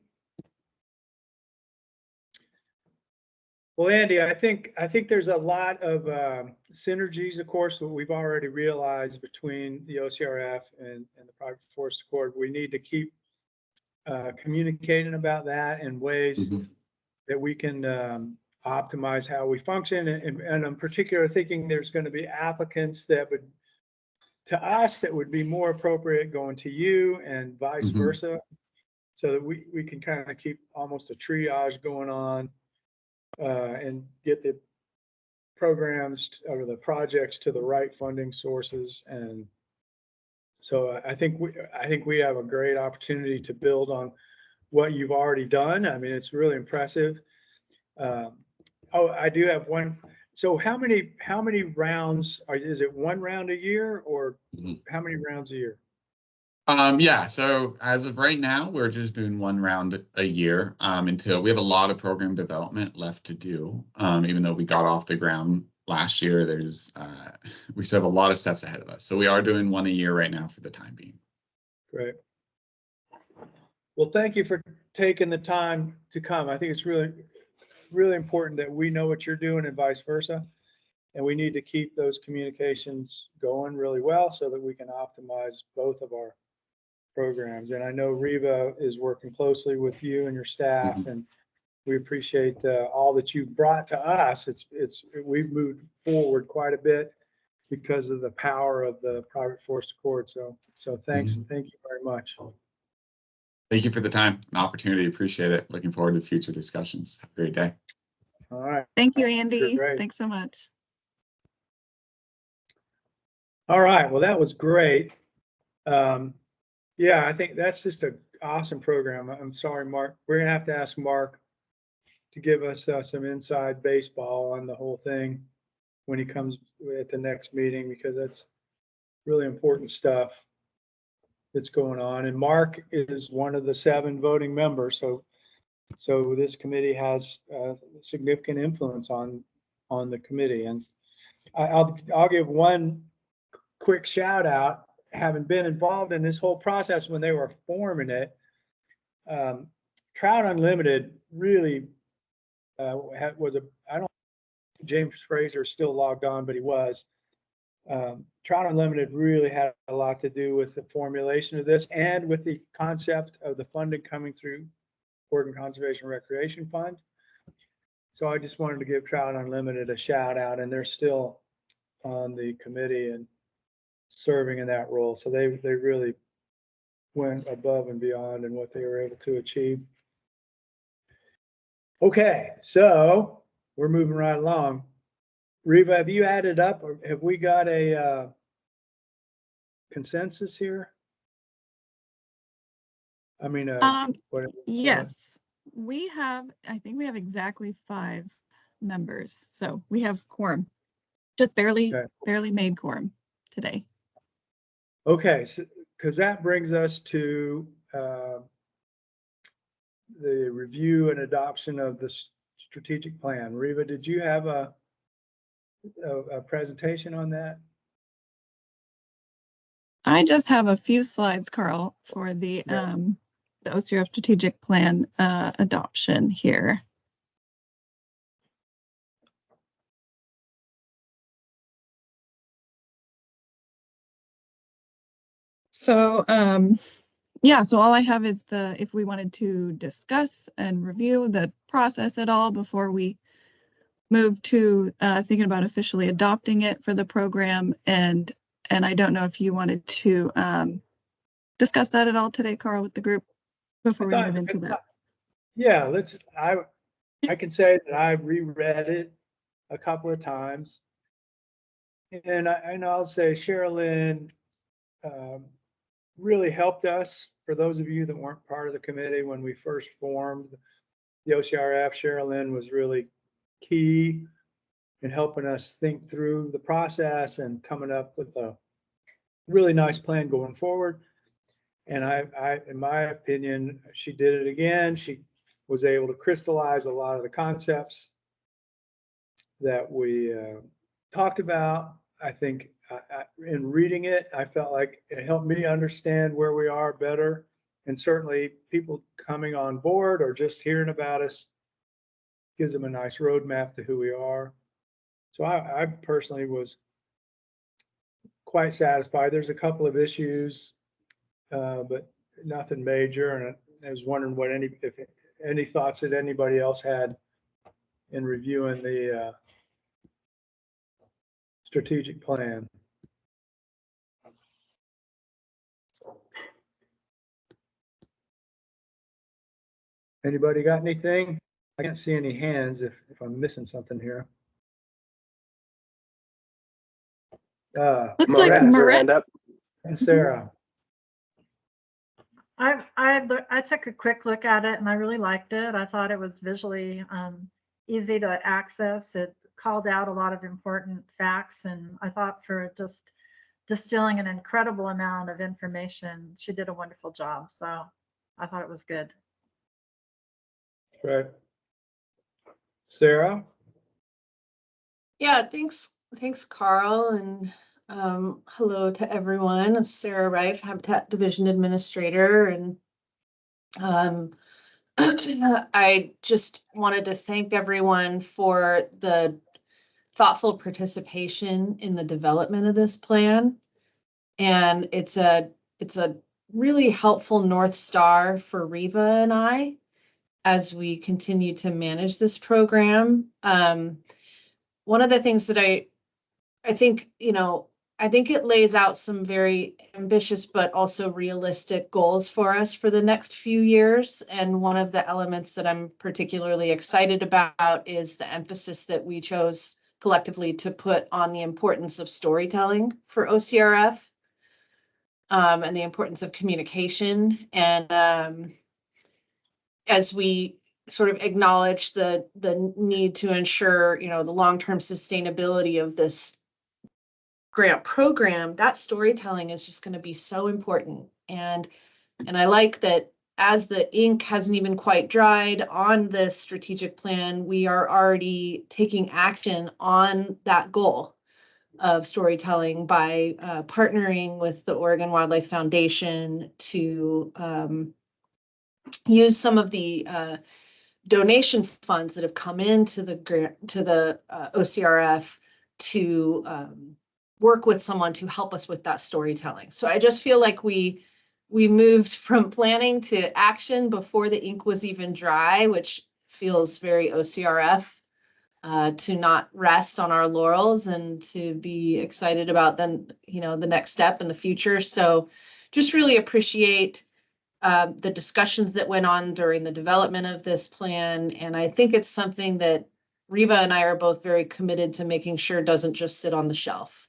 Well, Andy, I think there's a lot of synergies, of course, that we've already realized between the OCRF and the Private Forest Accord. We need to keep communicating about that in ways that we can optimize how we function. And in particular, thinking there's going to be applicants that would, to us, that would be more appropriate going to you and vice versa, so that we can kind of keep almost a triage going on and get the programs or the projects to the right funding sources. And so I think we have a great opportunity to build on what you've already done. I mean, it's really impressive. Oh, I do have one. So how many rounds is it? One round a year, or how many rounds a year? Yeah, so as of right now, we're just doing one round a year until we have a lot of program development left to do. Even though we got off the ground last year, there's we still have a lot of steps ahead of us. So we are doing one a year right now for the time being. Great. Well, thank you for taking the time to come. I think it's really, really important that we know what you're doing and vice versa. And we need to keep those communications going really well so that we can optimize both of our programs. And I know Riva is working closely with you and your staff, and we appreciate all that you've brought to us. We've moved forward quite a bit because of the power of the Private Forest Accord. So thanks, and thank you very much. Thank you for the time and opportunity. Appreciate it. Looking forward to future discussions. Have a great day. All right. Thank you, Andy. Great. Thanks so much. All right. Well, that was great. Yeah, I think that's just an awesome program. I'm sorry, Mark. We're going to have to ask Mark to give us some inside baseball on the whole thing when he comes at the next meeting, because that's really important stuff that's going on. And Mark is one of the 7 voting members. So this committee has significant influence on the committee. And I'll give one quick shout out. Having been involved in this whole process when they were forming it, Trout Unlimited really was I don't, James Fraser is still logged on, but he was. Trout Unlimited really had a lot to do with the formulation of this and with the concept of the funding coming through Oregon Conservation Recreation Fund. So I just wanted to give Trout Unlimited a shout out, and they're still on the committee and serving in that role. So they really went above and beyond in what they were able to achieve. Okay, so we're moving right along. Riva, have you added up, or have we got a consensus here? I mean, yes, we have, I think we have exactly 5 members. So we have quorum, just barely made quorum today. Okay, so because that brings us to the review and adoption of the strategic plan. Riva, did you have a presentation on that? I just have a few slides, Carl, for the OCRF strategic plan adoption here. So yeah, so all I have is if we wanted to discuss and review the process at all before we move to thinking about officially adopting it for the program, and And I don't know if you wanted to discuss that at all today, Carl, with the group before we thought- move into that. Yeah, I can say that I reread it a couple of times. And I'll say Sherilyn really helped us. For those of you that weren't part of the committee when we first formed the OCRF, Sherilyn was really key in helping us think through the process and coming up with a really nice plan going forward. And in my opinion, she did it again. She was able to crystallize a lot of the concepts that we talked about. I think in reading it, I felt like it helped me understand where we are better. And certainly people coming on board or just hearing about us gives them a nice roadmap to who we are. So I personally was quite satisfied. There's a couple of issues, but nothing major. And I was wondering if any thoughts that anybody else had in reviewing the strategic plan. Anybody got anything? I can't see any hands if I'm missing something here. Looks like Maureen has her Maureen. hand up. And Sarah. I took a quick look at it and I really liked it. I thought it was visually easy to access. It called out a lot of important facts, and I thought for just distilling an incredible amount of information, she did a wonderful job. So I thought it was good. Right. Sarah? Yeah, thanks, Carl, and hello to everyone. I'm Sarah Reif, Habitat Division Administrator, and I just wanted to thank everyone for the thoughtful participation in the development of this plan. And it's a really helpful North Star for Riva and I as we continue to manage this program. One of the things that I think, I think it lays out some very ambitious but also realistic goals for us for the next few years. And one of the elements that I'm particularly excited about is the emphasis that we chose collectively to put on the importance of storytelling for OCRF, and the importance of communication. And as we sort of acknowledge the need to ensure, the long-term sustainability of this grant program, that storytelling is just going to be so important. And I like that as the ink hasn't even quite dried on this strategic plan, we are already taking action on that goal of storytelling by partnering with the Oregon Wildlife Foundation to use some of the donation funds that have come into the grant to the OCRF to work with someone to help us with that storytelling. So I just feel like we moved from planning to action before the ink was even dry, which feels very OCRF, to not rest on our laurels and to be excited about the next step in the future. So just really appreciate the discussions that went on during the development of this plan. And I think it's something that Riva and I are both very committed to making sure doesn't just sit on the shelf.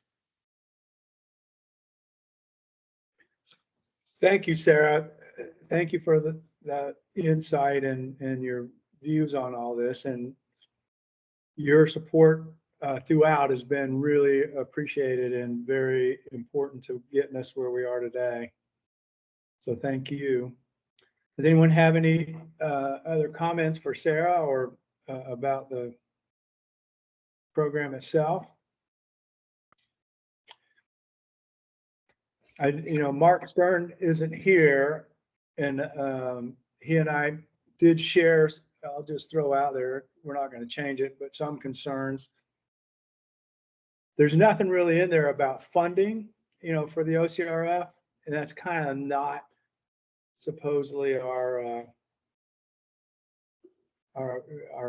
Thank you, Sarah. Thank you for the insight and your views on all this, and your support throughout has been really appreciated and very important to getting us where we are today. So thank you. Does anyone have any other comments for Sarah or about the program itself? Mark Stern isn't here, and he and I did share, I'll just throw out there, we're not going to change it, but some concerns. There's nothing really in there about funding, for the OCRF, and that's kind of not supposedly our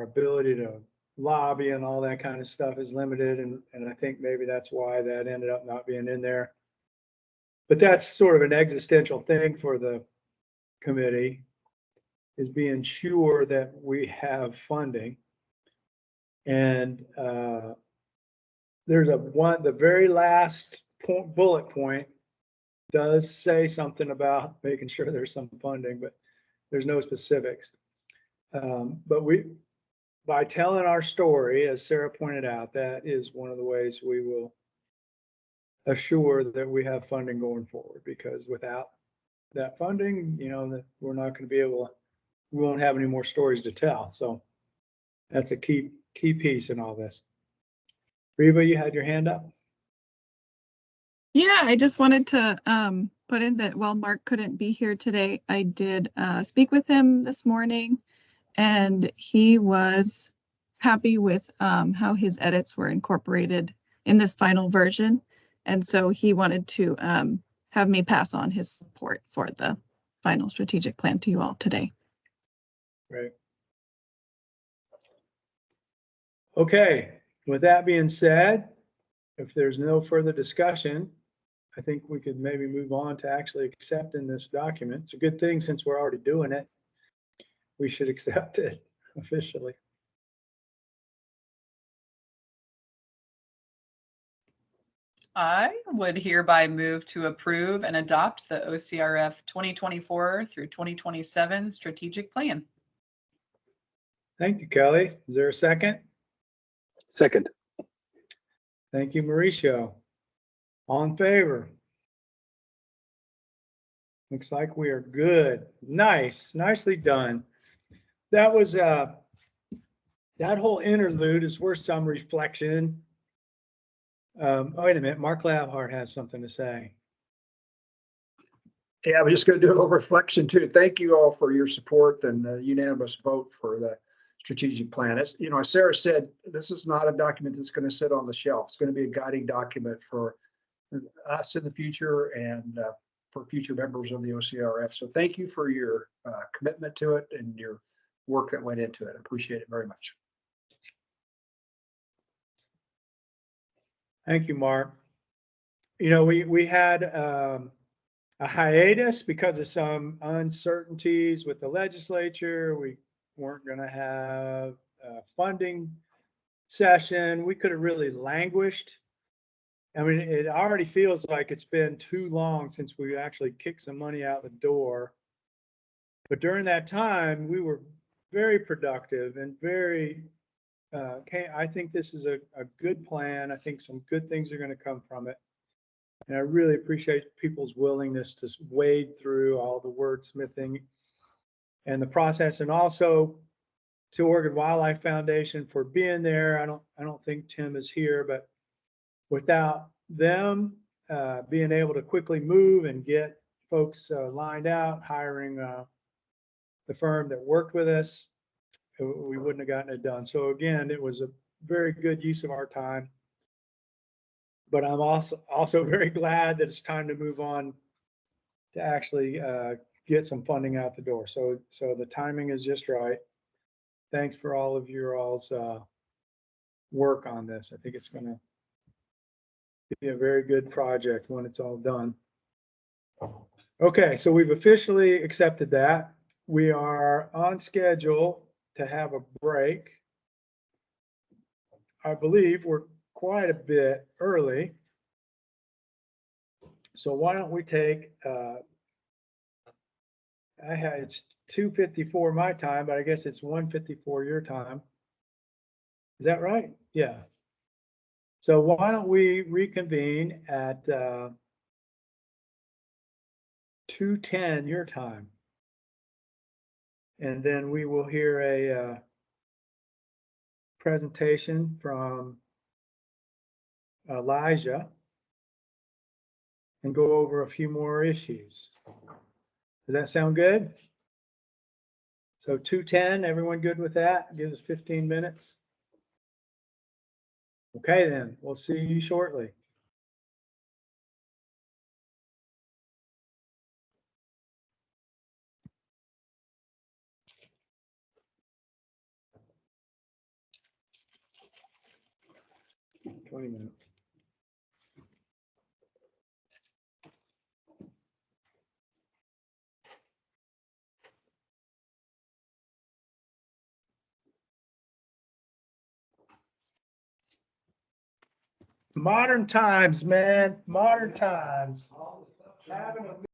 ability to lobby and all that kind of stuff is limited, and I think maybe that's why that ended up not being in there. But that's sort of an existential thing for the committee, is being sure that we have funding. And there's the very last bullet point does say something about making sure there's some funding, but there's no specifics. But by telling our story, as Sarah pointed out, that is one of the ways we will assure that we have funding going forward, because without that funding, that we're not going to be able, we won't have any more stories to tell. So that's a key piece in all this. Reva, you had your hand up. Yeah, I just wanted to put in that while Mark couldn't be here today, I did speak with him this morning, and he was happy with how his edits were incorporated in this final version. And so he wanted to have me pass on his support for the final strategic plan to you all today. Right. Okay, with that being said, if there's no further discussion, I think we could maybe move on to actually accepting this document. It's a good thing, since we're already doing it, we should accept it officially. I would hereby move to approve and adopt the OCRF 2024 through 2027 strategic plan. Thank you, Kelly. Is there a second? Second. Thank you, Mauricio. All in favor? Looks like we are good. Nice, nicely done. That was that whole interlude is worth some reflection. Wait a minute, Mark Labhart has something to say. Yeah, I'm just going to do a little reflection too. Thank you all for your support and the unanimous vote for the strategic plan. As as Sarah said, this is not a document that's going to sit on the shelf. It's going to be a guiding document for us in the future and for future members of the OCRF. So thank you for your commitment to it and your work that went into it. I appreciate it very much. Thank you, Mark. We had a hiatus because of some uncertainties with the legislature. We weren't going to have a funding session. We could have really languished. I mean, it already feels like it's been too long since we actually kicked some money out the door. But during that time, we were very productive and very, I think this is a good plan. I think some good things are going to come from it. And I really appreciate people's willingness to wade through all the wordsmithing and the process, and also to Oregon Wildlife Foundation for being there. I don't think Tim is here, but without them being able to quickly move and get folks lined out, hiring the firm that worked with us, we wouldn't have gotten it done. So again, it was a very good use of our time. But I'm also very glad that it's time to move on to actually get some funding out the door. So the timing is just right. Thanks for all of your all's work on this. I think it's going to be a very good project when it's all done. Okay, so we've officially accepted that. We are on schedule to have a break. I believe we're quite a bit early. So why don't we take, it's 2:54 my time, but I guess it's 1:54 your time. Is that right? Yeah. So why don't we reconvene at 2:10 your time? And then we will hear a presentation from Elijah and go over a few more issues. Does that sound good? So 2:10, everyone good with that? Gives us 15 minutes. Okay, then we'll see you shortly. 20 minutes. Modern times, man, modern times. Having a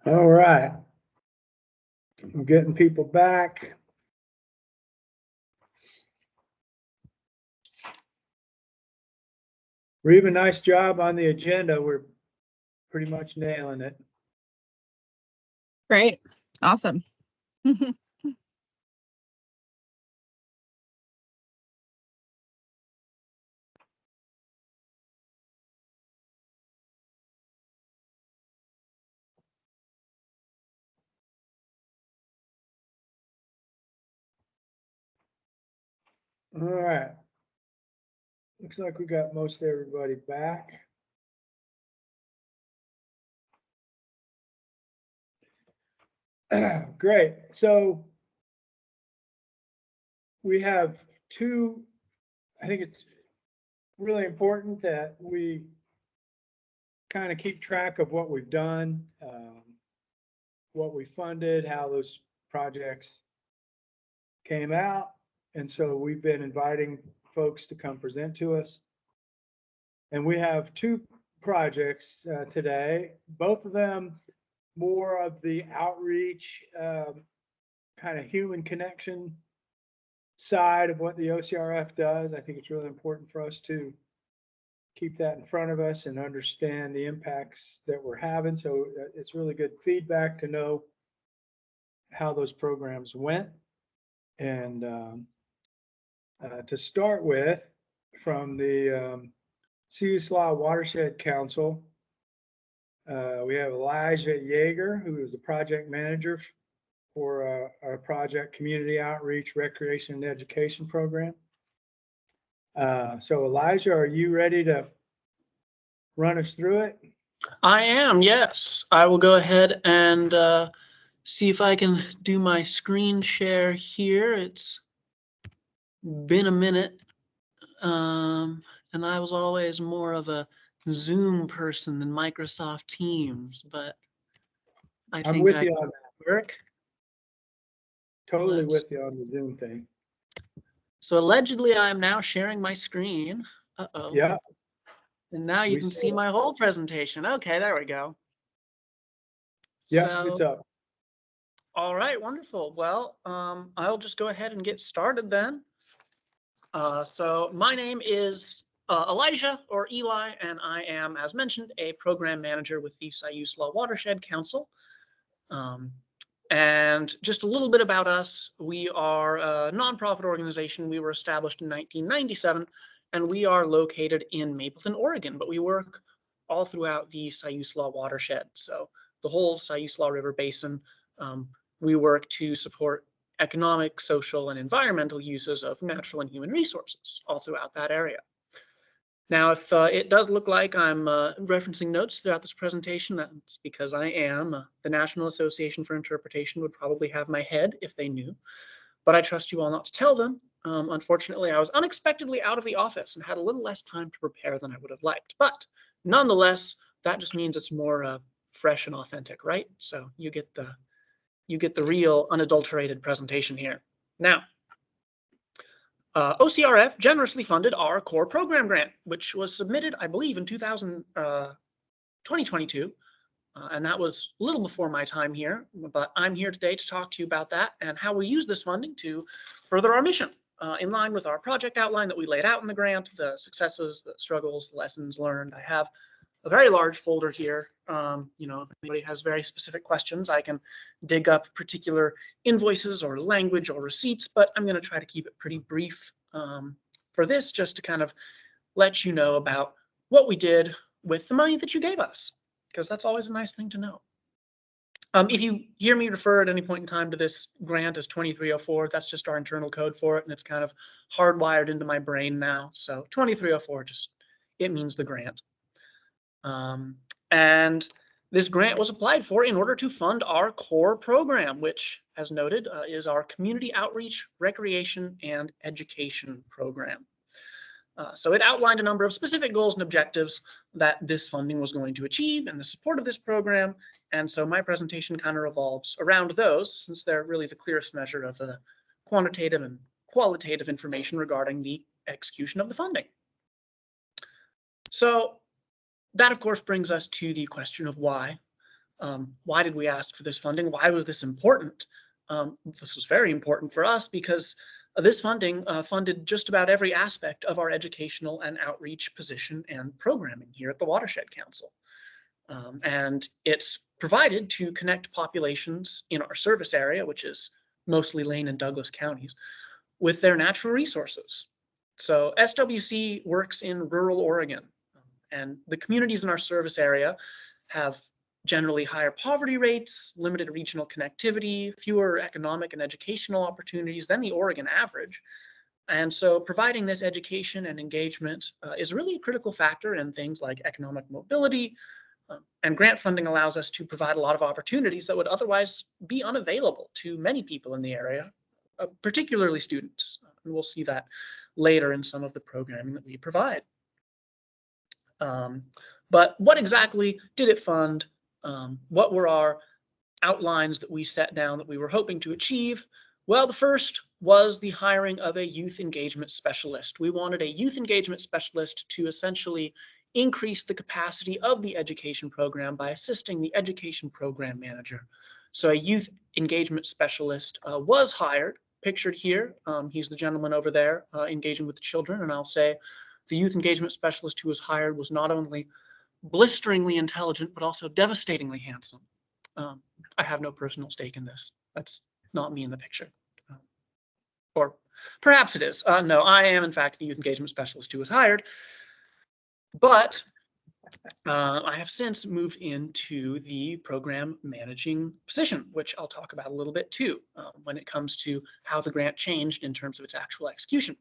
All right. I'm getting people back. Reba, nice job on the agenda. We're pretty much nailing it. Great. Awesome. All right. Looks like we got most everybody back. Great. So we have two, I think it's really important that we kind of keep track of what we've done, what we funded, how those projects came out. And so we've been inviting folks to come present to us. And we have two projects today, both of them more of the outreach, kind of human connection side of what the OCRF does. I think it's really important for us to keep that in front of us and understand the impacts that we're having. So it's really good feedback to know how those programs went. And to start with, from the Siuslaw Watershed Council, we have Elijah Yeager, who is the project manager for our project Community Outreach, Recreation and Education Program. So Elijah, are you ready to run us through it? I am, yes. I will go ahead and see if I can do my screen share here. It's been a minute, and I was always more of a Zoom person than Microsoft Teams, but I I'm think with I you can on that. work. Totally Let's- with you on the Zoom thing. So allegedly, I am now sharing my screen. Uh-oh. Yeah. And now you We can saw see it. my whole presentation. Okay, there we go. Yeah, So, it's up. all right, wonderful. Well, I'll just go ahead and get started then. So my name is Elijah, or Eli, and I am, as mentioned, a program manager with the Siuslaw Watershed Council. And just a little bit about us. We are a nonprofit organization. We were established in 1997, and we are located in Mapleton, Oregon, but we work all throughout the Siuslaw watershed. So the whole Siuslaw River Basin, we work to support economic, social, and environmental uses of natural and human resources all throughout that area. Now, if it does look like I'm referencing notes throughout this presentation, that's because I am. The National Association for Interpretation would probably have my head if they knew, but I trust you all not to tell them. Unfortunately, I was unexpectedly out of the office and had a little less time to prepare than I would have liked, but nonetheless, that just means it's more fresh and authentic, right? So you get the real unadulterated presentation here. Now, OCRF generously funded our core program grant, which was submitted, I believe, in 2022, and that was a little before my time here, but I'm here today to talk to you about that and how we use this funding to further our mission in line with our project outline that we laid out in the grant, the successes, the struggles, the lessons learned. I have a very large folder here. You know, if anybody has very specific questions, I can dig up particular invoices or language or receipts, but I'm going to try to keep it pretty brief for this, just to kind of let you know about what we did with the money that you gave us, because that's always a nice thing to know. If you hear me refer at any point in time to this grant as 2304, that's just our internal code for it, and it's kind of hardwired into my brain now. So 2304, just, it means the grant. And this grant was applied for in order to fund our core program, which, as noted, is our Community Outreach, Recreation, and Education Program. So it outlined a number of specific goals and objectives that this funding was going to achieve in the support of this program. And so my presentation kind of revolves around those, since they're really the clearest measure of the quantitative and qualitative information regarding the execution of the funding. So that, of course, brings us to the question of why. Why did we ask for this funding? Why was this important? This was very important for us because this funding funded just about every aspect of our educational and outreach position and programming here at the Watershed Council. And it's provided to connect populations in our service area, which is mostly Lane and Douglas counties, with their natural resources. So SWC works in rural Oregon, and the communities in our service area have generally higher poverty rates, limited regional connectivity, fewer economic and educational opportunities than the Oregon average. And so providing this education and engagement is really a critical factor in things like economic mobility, and grant funding allows us to provide a lot of opportunities that would otherwise be unavailable to many people in the area, particularly students. And we'll see that later in some of the programming that we provide. But what exactly did it fund? What were our outlines that we set down that we were hoping to achieve? Well, the first was the hiring of a youth engagement specialist. We wanted a youth engagement specialist to essentially increase the capacity of the education program by assisting the education program manager. So a youth engagement specialist was hired, pictured here. He's the gentleman over there engaging with the children. And I'll say the youth engagement specialist who was hired was not only blisteringly intelligent, but also devastatingly handsome. I have no personal stake in this. That's not me in the picture. Or perhaps it is. No, I am in fact the youth engagement specialist who was hired. But I have since moved into the program managing position, which I'll talk about a little bit too, when it comes to how the grant changed in terms of its actual execution.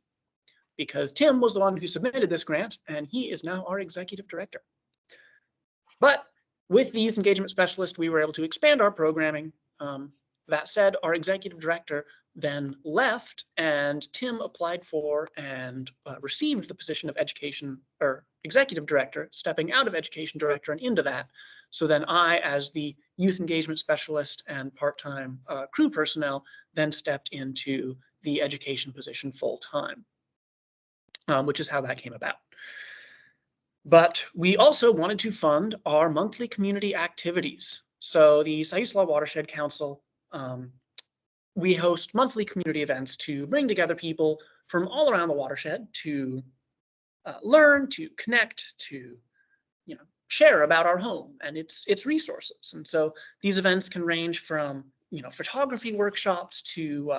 Because Tim was the one who submitted this grant, and he is now our executive director. But with the youth engagement specialist, we were able to expand our programming. That said, our executive director then left, and Tim applied for and received the position of education or executive director, stepping out of education director and into that. So then I, as the youth engagement specialist and part-time crew personnel, then stepped into the education position full-time, which is how that came about. But we also wanted to fund our monthly community activities. So the Siuslaw Watershed Council, we host monthly community events to bring together people from all around the watershed to learn, to connect, to share about our home and its resources. And so these events can range from photography workshops to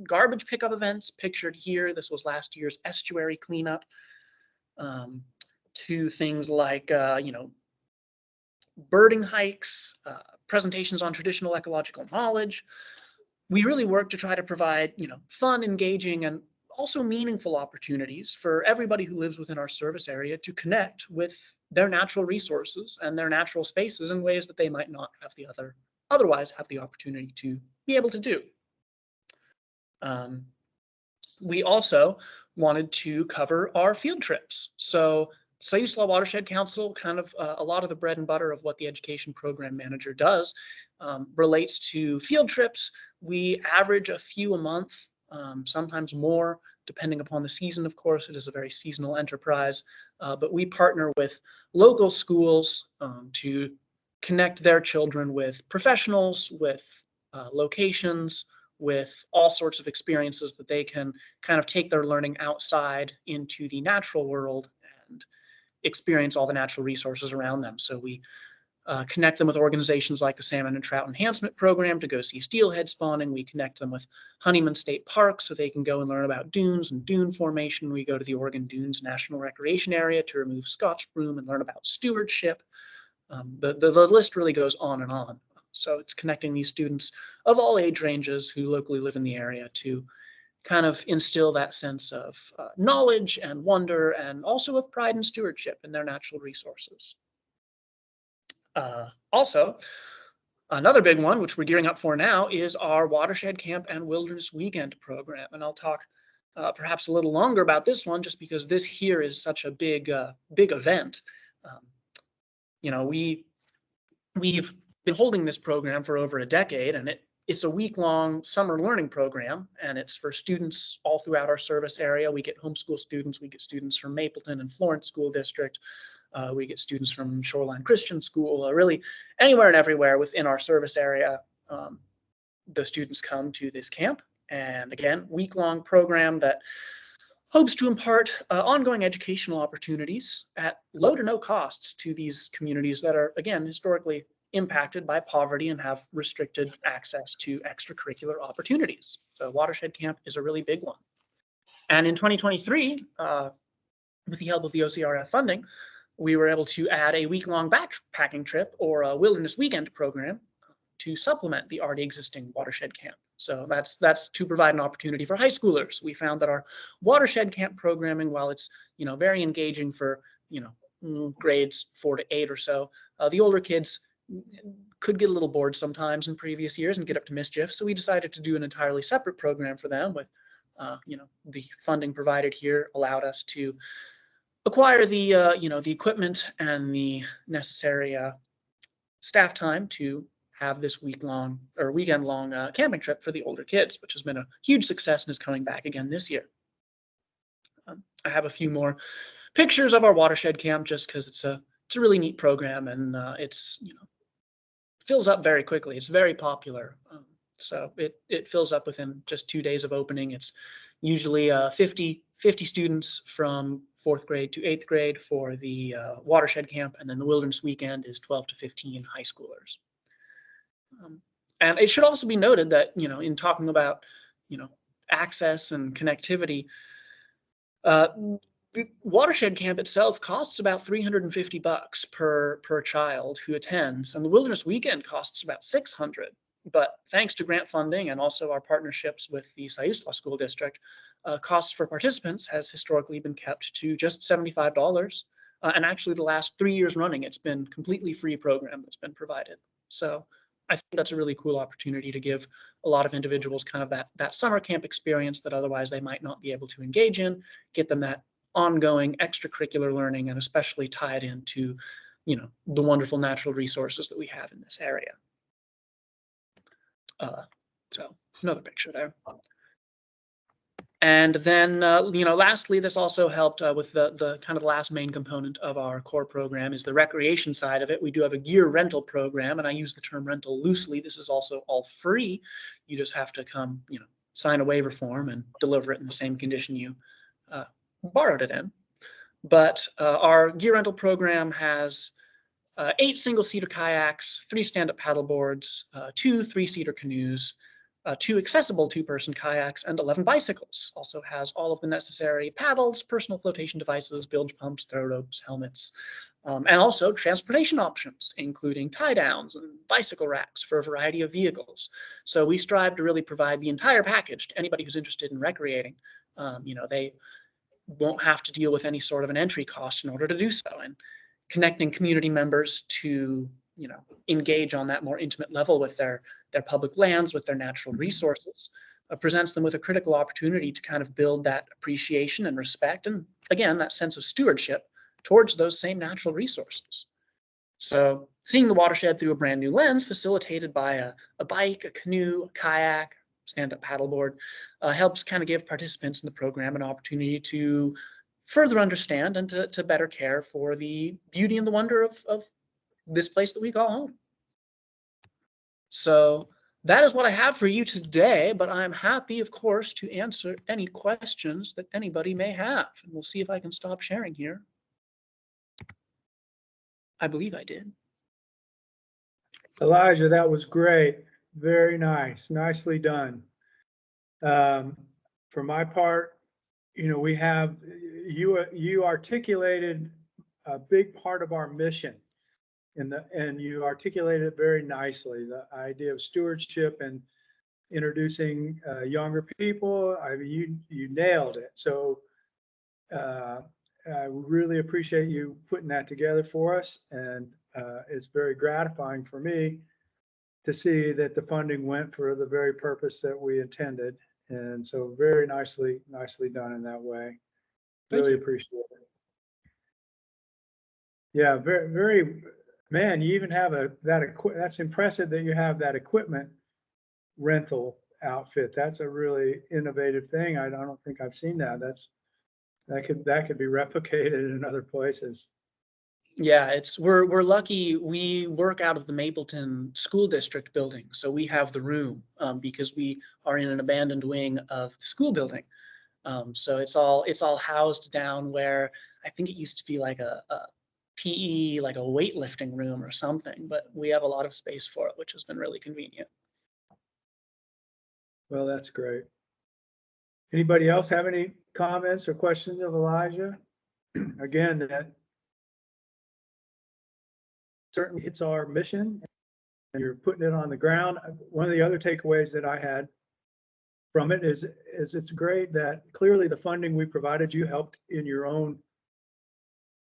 garbage pickup events pictured here. This was last year's estuary cleanup. To things like birding hikes, presentations on traditional ecological knowledge. We really work to try to provide, fun, engaging, and also meaningful opportunities for everybody who lives within our service area to connect with their natural resources and their natural spaces in ways that they might not have otherwise have the opportunity to be able to do. We also wanted to cover our field trips. So Siuslaw Watershed Council, kind of a lot of the bread and butter of what the education program manager does relates to field trips. We average a few a month, sometimes more, depending upon the season, of course. It is a very seasonal enterprise, but we partner with local schools to connect their children with professionals, with locations, with all sorts of experiences that they can kind of take their learning outside into the natural world and experience all the natural resources around them. So we connect them with organizations like the Salmon and Trout Enhancement Program to go see steelhead spawning. We connect them with Honeyman State Park so they can go and learn about dunes and dune formation. We go to the Oregon Dunes National Recreation Area to remove Scotch broom and learn about stewardship. The list really goes on and on. So it's connecting these students of all age ranges who locally live in the area to kind of instill that sense of knowledge and wonder, and also of pride and stewardship in their natural resources. Also, another big one, which we're gearing up for now, is our Watershed Camp and Wilderness Weekend program. And I'll talk perhaps a little longer about this one, just because this here is such a big event. We've been holding this program for over a decade, and it's a week-long summer learning program, and it's for students all throughout our service area. We get homeschool students, we get students from Mapleton and Florence School District, We get students from Shoreline Christian School, really anywhere and everywhere within our service area. The students come to this camp, and again, week-long program that hopes to impart ongoing educational opportunities at low to no costs to these communities that are, again, historically impacted by poverty and have restricted access to extracurricular opportunities. So Watershed Camp is a really big one. And in 2023, with the help of the OCRF funding, we were able to add a week-long backpacking trip or a wilderness weekend program to supplement the already existing Watershed Camp. So that's to provide an opportunity for high schoolers. We found that our Watershed Camp programming, while it's very engaging for grades 4 to 8 or so, the older kids could get a little bored sometimes in previous years and get up to mischief. So we decided to do an entirely separate program for them with the funding provided here allowed us to acquire the the equipment and the necessary staff time to have this week-long or weekend-long camping trip for the older kids, which has been a huge success and is coming back again this year. I have a few more pictures of our Watershed Camp just because it's a really neat program, and it's fills up very quickly. It's very popular. So it fills up within just 2 days of opening. It's usually 50 students from 4th grade to 8th grade for the Watershed Camp, and then the Wilderness Weekend is 12 to 15 high schoolers. And it should also be noted that, in talking about, access and connectivity, the Watershed Camp itself costs about $350 per child who attends, and the Wilderness Weekend costs about $600. But thanks to grant funding and also our partnerships with the Siuslaw School District, costs for participants has historically been kept to just $75. And actually, the last 3 years running, it's been completely free program that's been provided. So I think that's a really cool opportunity to give a lot of individuals kind of that summer camp experience that otherwise they might not be able to engage in, get them that ongoing extracurricular learning, and especially tie it into, the wonderful natural resources that we have in this area. So another picture there. And then, lastly, this also helped with the kind of the last main component of our core program is the recreation side of it. We do have a gear rental program, and I use the term rental loosely. This is also all free. You just have to come, sign a waiver form and deliver it in the same condition you borrowed it in. But our gear rental program has 8 single-seater kayaks, 3 stand-up paddle boards, 2 3-seater canoes, 2 accessible 2-person kayaks, and 11 bicycles. Also has all of the necessary paddles, personal flotation devices, bilge pumps, throw ropes, helmets, and also transportation options, including tie downs and bicycle racks for a variety of vehicles. So we strive to really provide the entire package to anybody who's interested in recreating. They won't have to deal with any sort of an entry cost in order to do so. And connecting community members to engage on that more intimate level with their public lands, with their natural resources, presents them with a critical opportunity to kind of build that appreciation and respect, and again, that sense of stewardship towards those same natural resources. So seeing the watershed through a brand new lens, facilitated by a bike, a canoe, a kayak, stand-up paddleboard, helps kind of give participants in the program an opportunity to further understand and to better care for the beauty and the wonder of this place that we call home. So that is what I have for you today, but I'm happy, of course, to answer any questions that anybody may have. And we'll see if I can stop sharing here. I believe I did. Elijah, that was great. Very nice. Nicely done. For my part, we have, you articulated a big part of our mission, and you articulated it very nicely, the idea of stewardship and introducing younger people. I mean, you nailed it. So I really appreciate you putting that together for us, and it's very gratifying for me to see that the funding went for the very purpose that we intended. And so very nicely done in that way. Really appreciate it. Yeah, very, man, you even have that's impressive that you have that equipment rental outfit. That's a really innovative thing. I don't think I've seen that. That could be replicated in other places. Yeah, we're lucky. We work out of the Mapleton School District building, so we have the room because we are in an abandoned wing of the school building. So it's all housed down where I think it used to be like a PE, like a weightlifting room or something, but we have a lot of space for it, which has been really convenient. Well, that's great. Anybody else have any comments or questions of Elijah? Again, that certainly hits our mission and you're putting it on the ground. One of the other takeaways that I had from it is it's great that clearly the funding we provided you helped in your own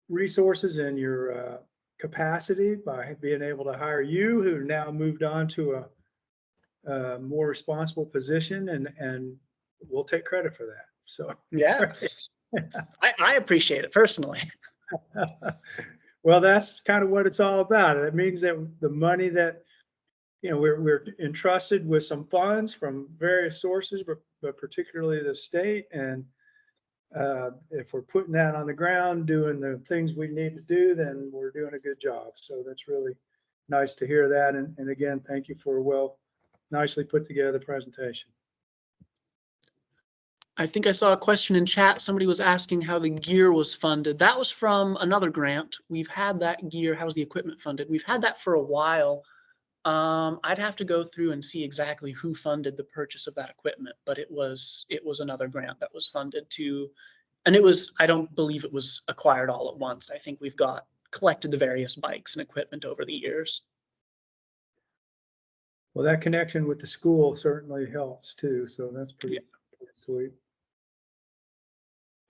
resources and your capacity by being able to hire you, who now moved on to a more responsible position, and we'll take credit for that. So Yeah, I appreciate it personally. well, that's kind of what it's all about. It means that the money that, you know, we're entrusted with some funds from various sources, but particularly the state. And if we're putting that on the ground, doing the things we need to do, then we're doing a good job. So that's really nice to hear that. And again, thank you for a nicely put together presentation. I think I saw a question in chat. Somebody was asking how the gear was funded. That was from another grant. We've had that gear. How's the equipment funded? We've had that for a while. I'd have to go through and see exactly who funded the purchase of that equipment, but it was another grant that was funded to, and I don't believe it was acquired all at once. I think we've collected the various bikes and equipment over the years. Well, that connection with the school certainly helps too. So that's pretty sweet.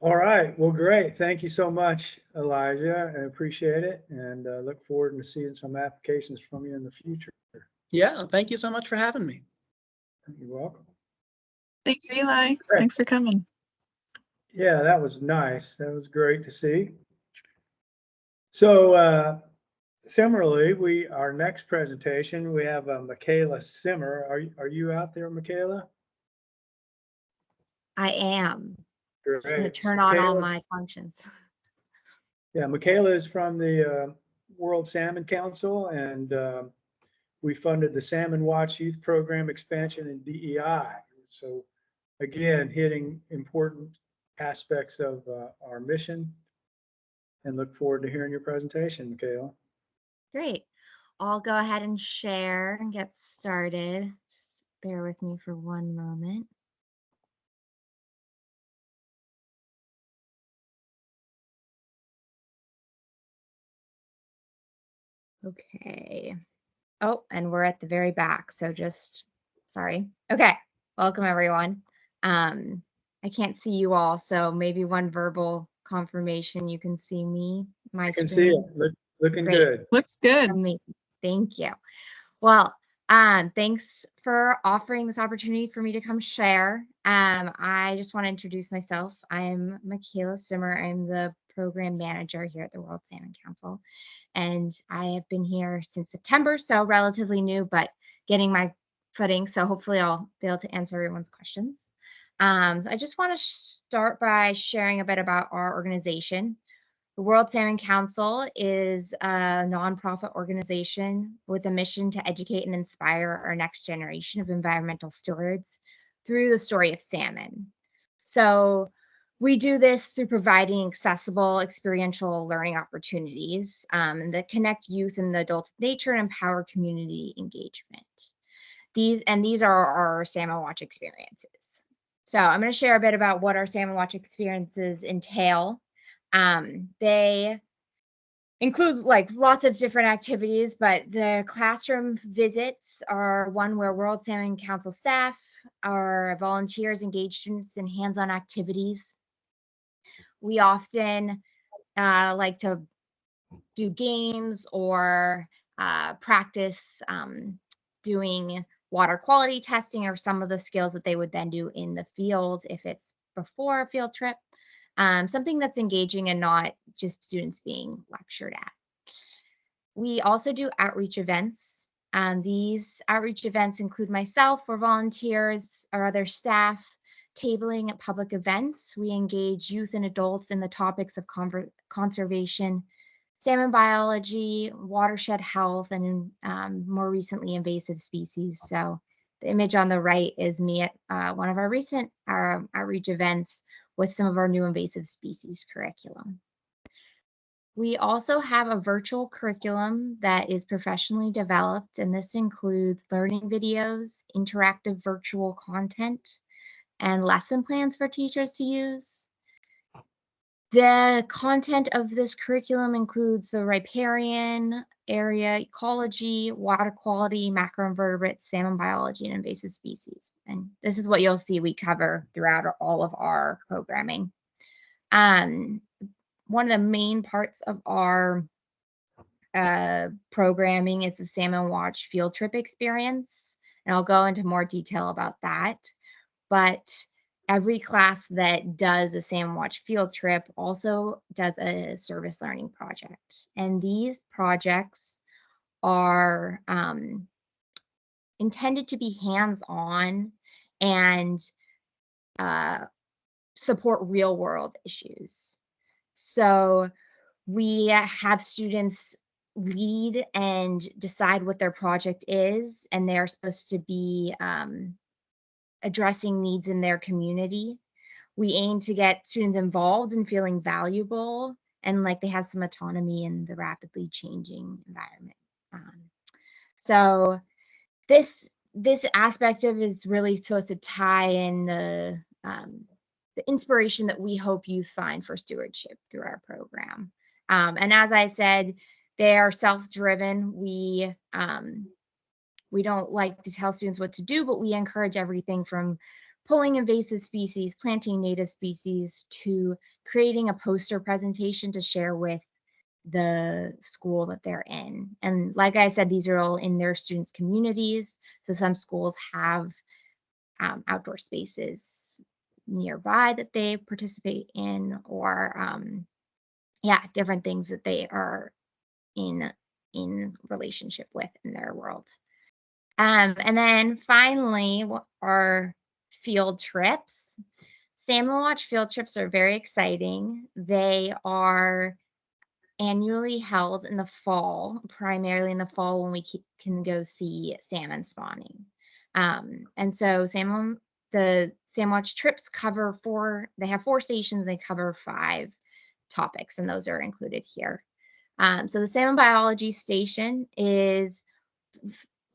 All right. Well, great. Thank you so much, Elijah. I appreciate it, and look forward to seeing some applications from you in the future. Yeah. Thank you so much for having me. You're welcome. Thank you, Eli. Thanks for coming. Yeah, that was nice. That was great to see. So similarly, our next presentation, we have Michaela Simmer. Are you out there, Michaela? I am. Great. Just going to turn on all my functions. Yeah, Michaela is from the World Salmon Council, and we funded the Salmon Watch Youth Program expansion in DEI. So again, hitting important aspects of our mission, and look forward to hearing your presentation, Michaela. Great. I'll go ahead and share and get started. Just bear with me for one moment. Okay. Oh, and we're at the very back, so just sorry. Okay. Welcome, everyone. I can't see you all, so maybe one verbal confirmation you can see me, my screen. I can see it. Looking Great. good. Looks good. Amazing. Thank you. Well, thanks for offering this opportunity for me to come share. I just want to introduce myself. I'm Michaela Simmer. I'm the program manager here at the World Salmon Council, and I have been here since September, so relatively new, but getting my footing. So hopefully I'll be able to answer everyone's questions. So I just want to start by sharing a bit about our organization. The World Salmon Council is a nonprofit organization with a mission to educate and inspire our next generation of environmental stewards through the story of salmon. So we do this through providing accessible experiential learning opportunities that connect youth and the adults with nature and empower community engagement. These are our Salmon Watch experiences. So I'm going to share a bit about what our Salmon Watch experiences entail. They include like lots of different activities, but the classroom visits are one where World Salmon Council staff, our volunteers engage students in hands-on activities. We often like to do games or practice doing water quality testing or some of the skills that they would then do in the field if it's before a field trip. Something that's engaging and not just students being lectured at. We also do outreach events. These outreach events include myself or volunteers or other staff tabling at public events. We engage youth and adults in the topics of conservation, salmon biology, watershed health, and more recently invasive species. So the image on the right is me at one of our recent outreach events with some of our new invasive species curriculum. We also have a virtual curriculum that is professionally developed, and this includes learning videos, interactive virtual content, and lesson plans for teachers to use. The content of this curriculum includes the riparian area, ecology, water quality, macroinvertebrates, salmon biology, and invasive species. And this is what you'll see we cover throughout all of our programming. One of the main parts of our programming is the Salmon Watch field trip experience, and I'll go into more detail about that. But every class that does a Salmon Watch field trip also does a service learning project, and these projects are intended to be hands-on and support real-world issues. So we have students lead and decide what their project is, and they're supposed to be addressing needs in their community. We aim to get students involved and feeling valuable and like they have some autonomy in the rapidly changing environment. So this aspect of is really supposed to tie in the inspiration that we hope youth find for stewardship through our program. And as I said, they are self-driven. We don't like to tell students what to do, but we encourage everything from pulling invasive species, planting native species, to creating a poster presentation to share with the school that they're in. And like I said, these are all in their students' communities. So some schools have outdoor spaces nearby that they participate in, or different things that they are in relationship with in their world. And then finally, our field trips. Salmon Watch field trips are very exciting. They are annually held in the fall, primarily in the fall when we can go see salmon spawning. And so the Salmon Watch trips they have 4 stations, they cover 5 topics, and those are included here. So the salmon biology station is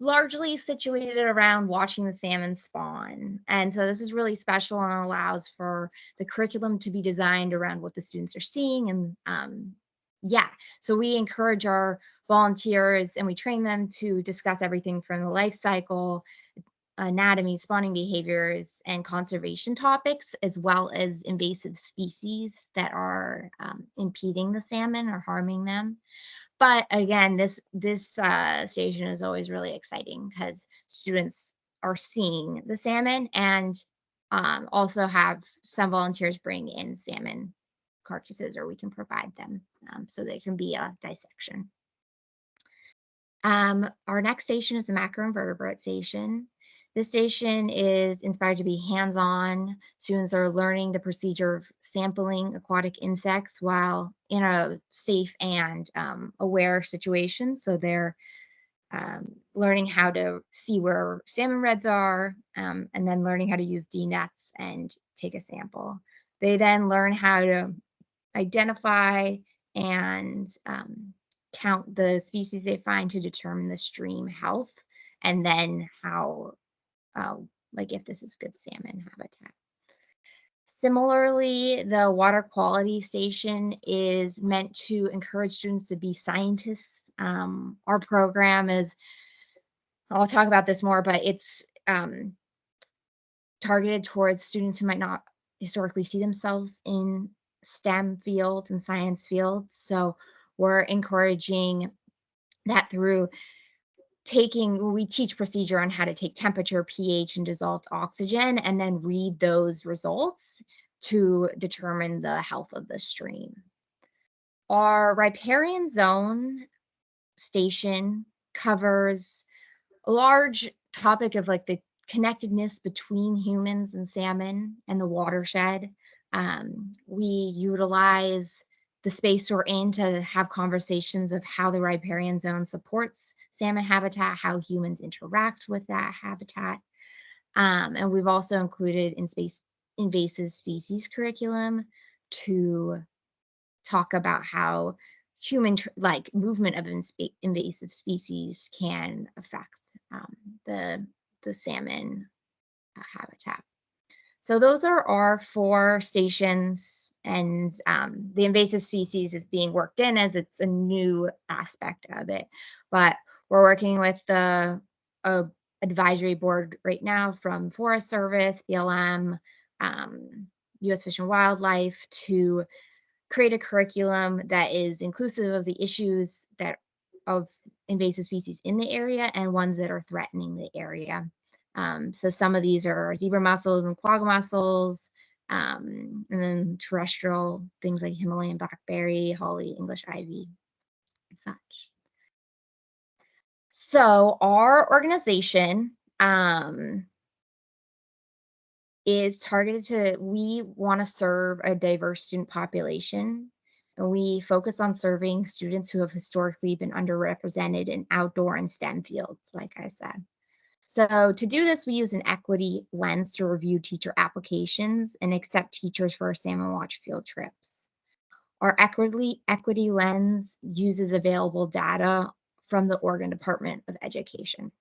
largely situated around watching the salmon spawn. And so this is really special and allows for the curriculum to be designed around what the students are seeing. And so we encourage our volunteers and we train them to discuss everything from the life cycle, anatomy, spawning behaviors, and conservation topics, as well as invasive species that are impeding the salmon or harming them. But again, this station is always really exciting because students are seeing the salmon, and also have some volunteers bring in salmon carcasses, or we can provide them so they can be a dissection. Our next station is the macroinvertebrate station. This station is inspired to be hands-on. Students are learning the procedure of sampling aquatic insects while in a safe and aware situation. So they're learning how to see where salmon redds are, and then learning how to use D-nets and take a sample. They then learn how to identify and count the species they find to determine the stream health, and then how if this is good salmon habitat. Similarly, the water quality station is meant to encourage students to be scientists. Our program is, I'll talk about this more, but it's targeted towards students who might not historically see themselves in STEM fields and science fields. So we're encouraging that through we teach procedure on how to take temperature, pH, and dissolved oxygen, and then read those results to determine the health of the stream. Our riparian zone station covers a large topic of the connectedness between humans and salmon and the watershed. We utilize the space we're in to have conversations of how the riparian zone supports salmon habitat, how humans interact with that habitat. And we've also included invasive species curriculum to talk about how human movement of invasive species can affect the salmon habitat. So those are our 4 stations, and the invasive species is being worked in as it's a new aspect of it. But we're working with the advisory board right now from Forest Service, BLM, U.S. Fish and Wildlife to create a curriculum that is inclusive of the issues of invasive species in the area and ones that are threatening the area. So some of these are zebra mussels and quagga mussels, and then terrestrial things like Himalayan blackberry, holly, English ivy, and such. So our organization is targeted we want to serve a diverse student population, and we focus on serving students who have historically been underrepresented in outdoor and STEM fields, like I said. So to do this, we use an equity lens to review teacher applications and accept teachers for our Salmon Watch field trips. Our equity lens uses available data from the Oregon Department of Education.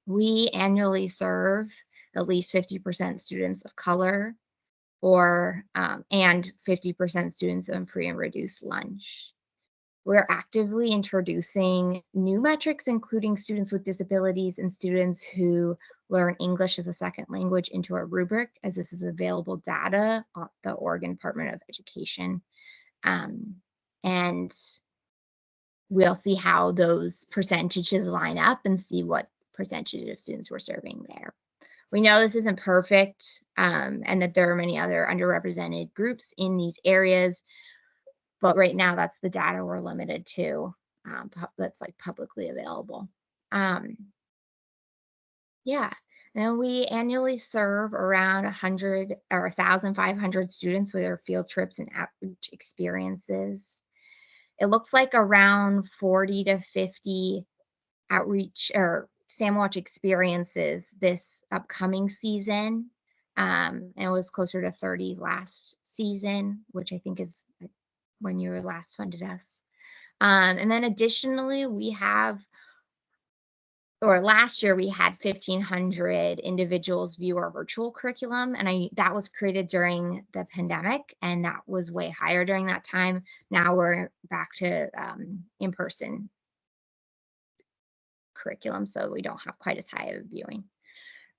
We annually serve at least 50% students of color and 50% students on free and reduced lunch. We're actively introducing new metrics, including students with disabilities and students who learn English as a second language into our rubric, as this is available data on the Oregon Department of Education. And we'll see how those percentages line up and see what percentage of students we're serving there. We know this isn't perfect, and that there are many other underrepresented groups in these areas, but right now that's the data we're limited to, that's like publicly available. Yeah, and we annually serve around 100 or 1,500 students with our field trips and outreach experiences. It looks like around 40 to 50 outreach or Salmon Watch experiences this upcoming season. And it was closer to 30 last season, which I think is when you last funded us. And then additionally, last year we had 1,500 individuals view our virtual curriculum, and that was created during the pandemic, and that was way higher during that time. Now we're back to in-person curriculum, so we don't have quite as high of a viewing.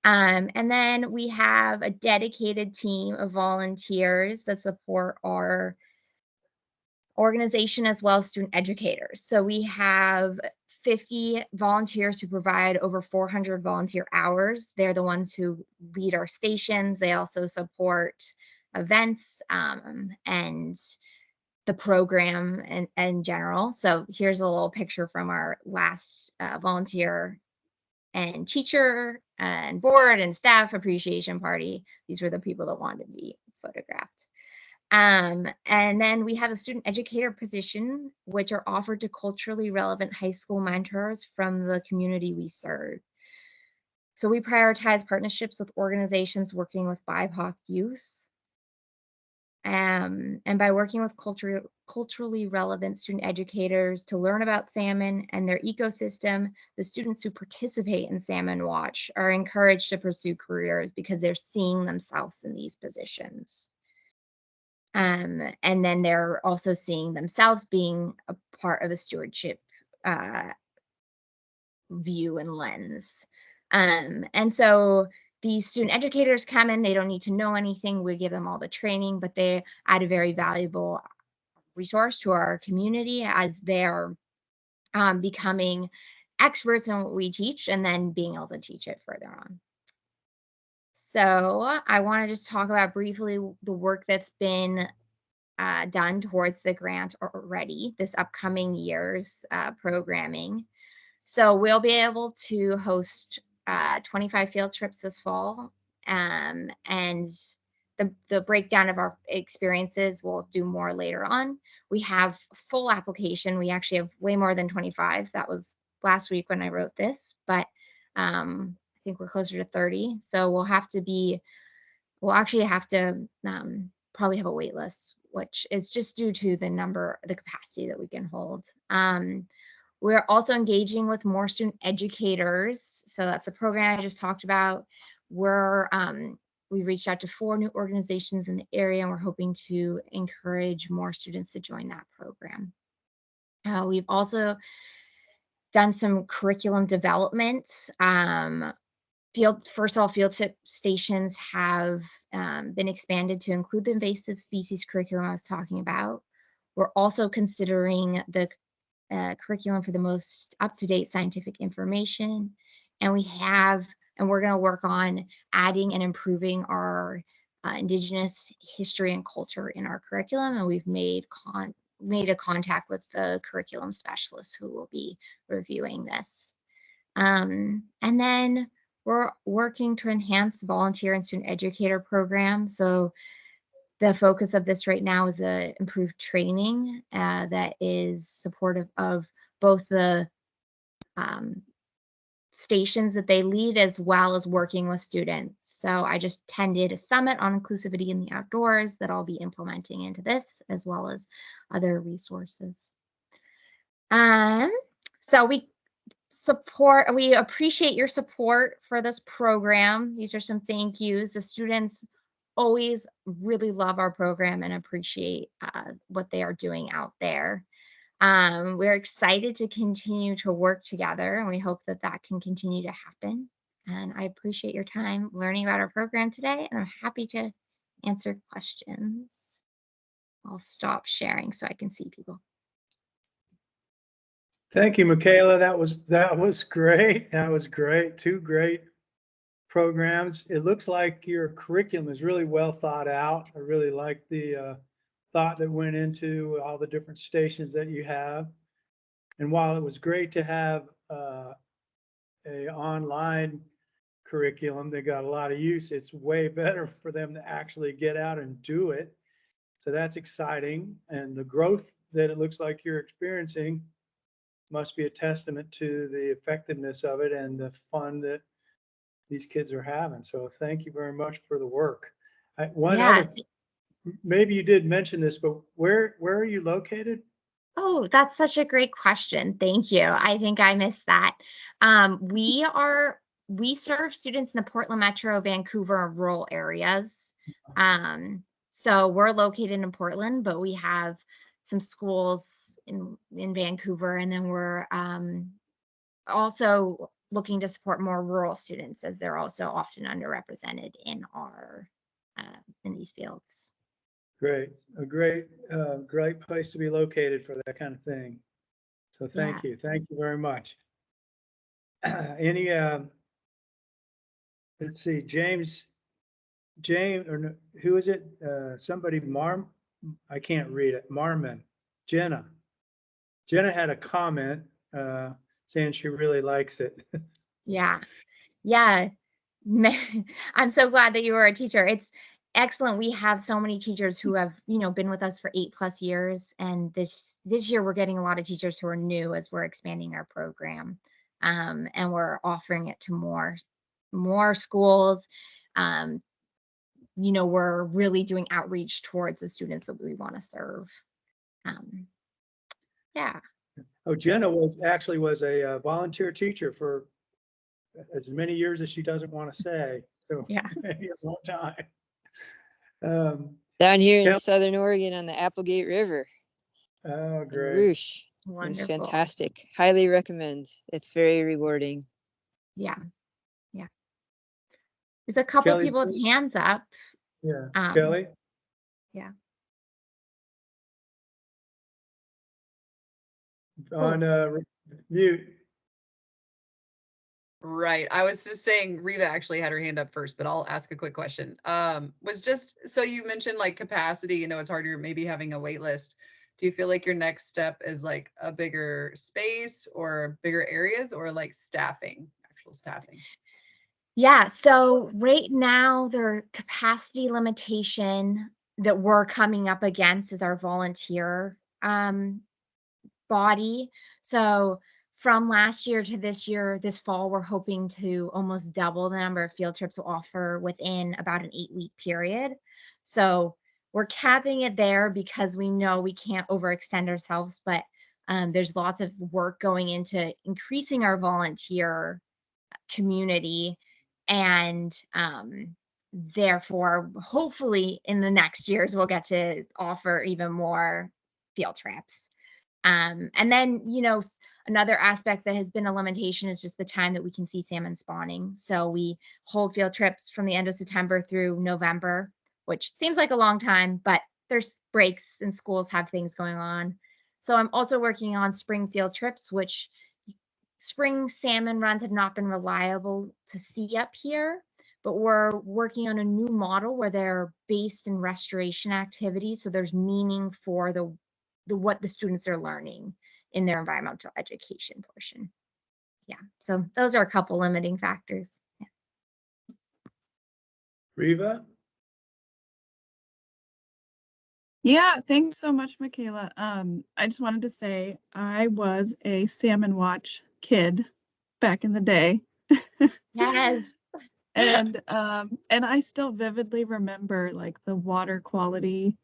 And then we have a dedicated team of volunteers that support our organization as well as student educators. So we have 50 volunteers who provide over 400 volunteer hours. They're the ones who lead our stations. They also support events and the program in general. So here's a little picture from our last volunteer and teacher and board and staff appreciation party. These were the people that wanted to be photographed. And then we have a student educator position, which are offered to culturally relevant high school mentors from the community we serve. So we prioritize partnerships with organizations working with BIPOC youth. And by working with culturally relevant student educators to learn about salmon and their ecosystem, the students who participate in Salmon Watch are encouraged to pursue careers because they're seeing themselves in these positions. And then they're also seeing themselves being a part of a stewardship view and lens. And so these student educators come in, they don't need to know anything. We give them all the training, but they add a very valuable resource to our community as they're becoming experts in what we teach and then being able to teach it further on. So I want to just talk about briefly the work that's been done towards the grant already, this upcoming year's programming. So we'll be able to host 25 field trips this fall, and the the breakdown of our experiences we'll do more later on. We have full application. We actually have way more than 25. That was last week when I wrote this, but I think we're closer to 30. So we'll actually have to probably have a wait list, which is just due to the capacity that we can hold. We're also engaging with more student educators. So that's the program I just talked about. We reached out to 4 new organizations in the area, and we're hoping to encourage more students to join that program. We've also done some curriculum development. First of all, field trip stations have been expanded to include the invasive species curriculum I was talking about. We're also considering the curriculum for the most up-to-date scientific information, and we're going to work on adding and improving our Indigenous history and culture in our curriculum, and we've made a contact with the curriculum specialist who will be reviewing this. And then we're working to enhance the volunteer and student educator program. So the focus of this right now is improved training that is supportive of both the stations that they lead as well as working with students. So I just attended a summit on inclusivity in the outdoors that I'll be implementing into this, as well as other resources. So we appreciate your support for this program. These are some thank yous. The students always really love our program and appreciate what they are doing out there. We're excited to continue to work together, and we hope that can continue to happen. And I appreciate your time learning about our program today, and I'm happy to answer questions. I'll stop sharing so I can see people. Thank you, Michaela. That was great. That was great. 2 great programs. It looks like your curriculum is really well thought out. I really like the thought that went into all the different stations that you have. And while it was great to have a online curriculum that got a lot of use, it's way better for them to actually get out and do it. So that's exciting. And the growth that it looks like you're experiencing must be a testament to the effectiveness of it and the fun that these kids are having. So thank you very much for the work. Maybe you did mention this, but where are you located? Oh, that's such a great question. Thank you. I think I missed that. We serve students in the Portland Metro, Vancouver, and rural areas. So we're located in Portland, but we have some schools in Vancouver, and then we're also looking to support more rural students, as they're also often underrepresented in these fields. Great, a great place to be located for that kind of thing. So thank you very much. Any, let's see, James, or no, who is it? Somebody, I can't read it. Jenna had a comment saying she really likes it. Yeah. I'm so glad that you were a teacher. It's excellent. We have so many teachers who have, been with us for 8+ years. And this year we're getting a lot of teachers who are new as we're expanding our program. And we're offering it to more schools. We're really doing outreach towards the students that we want to serve. Oh, Jenna was a volunteer teacher for as many years as she doesn't want to say. So maybe a long time. Down here in Southern Oregon on the Applegate River. Oh, great. Roosh. Wonderful. It's fantastic. Highly recommend. It's very rewarding. Yeah. There's a couple Kelly, people with hands up. Yeah. Kelly? Yeah. On mute. Right. I was just saying Reva actually had her hand up first, but I'll ask a quick question. So you mentioned like capacity, it's harder maybe having a wait list. Do you feel like your next step is like a bigger space or bigger areas, or like actual staffing? Yeah, so right now their capacity limitation that we're coming up against is our volunteer body. So from last year to this year, this fall, we're hoping to almost double the number of field trips we'll offer within about an 8-week period. So we're capping it there because we know we can't overextend ourselves, but there's lots of work going into increasing our volunteer community, and therefore hopefully in the next years we'll get to offer even more field trips. And then, another aspect that has been a limitation is just the time that we can see salmon spawning. So we hold field trips from the end of September through November, which seems like a long time, but there's breaks and schools have things going on. So I'm also working on spring field trips, which spring salmon runs have not been reliable to see up here, but we're working on a new model where they're based in restoration activities. So there's meaning for the what the students are learning in their environmental education portion. Yeah, so those are a couple limiting factors. Yeah. Riva? Yeah, thanks so much, Michaela. I just wanted to say I was a Salmon Watch kid back in the day. Yes. And I still vividly remember like the water quality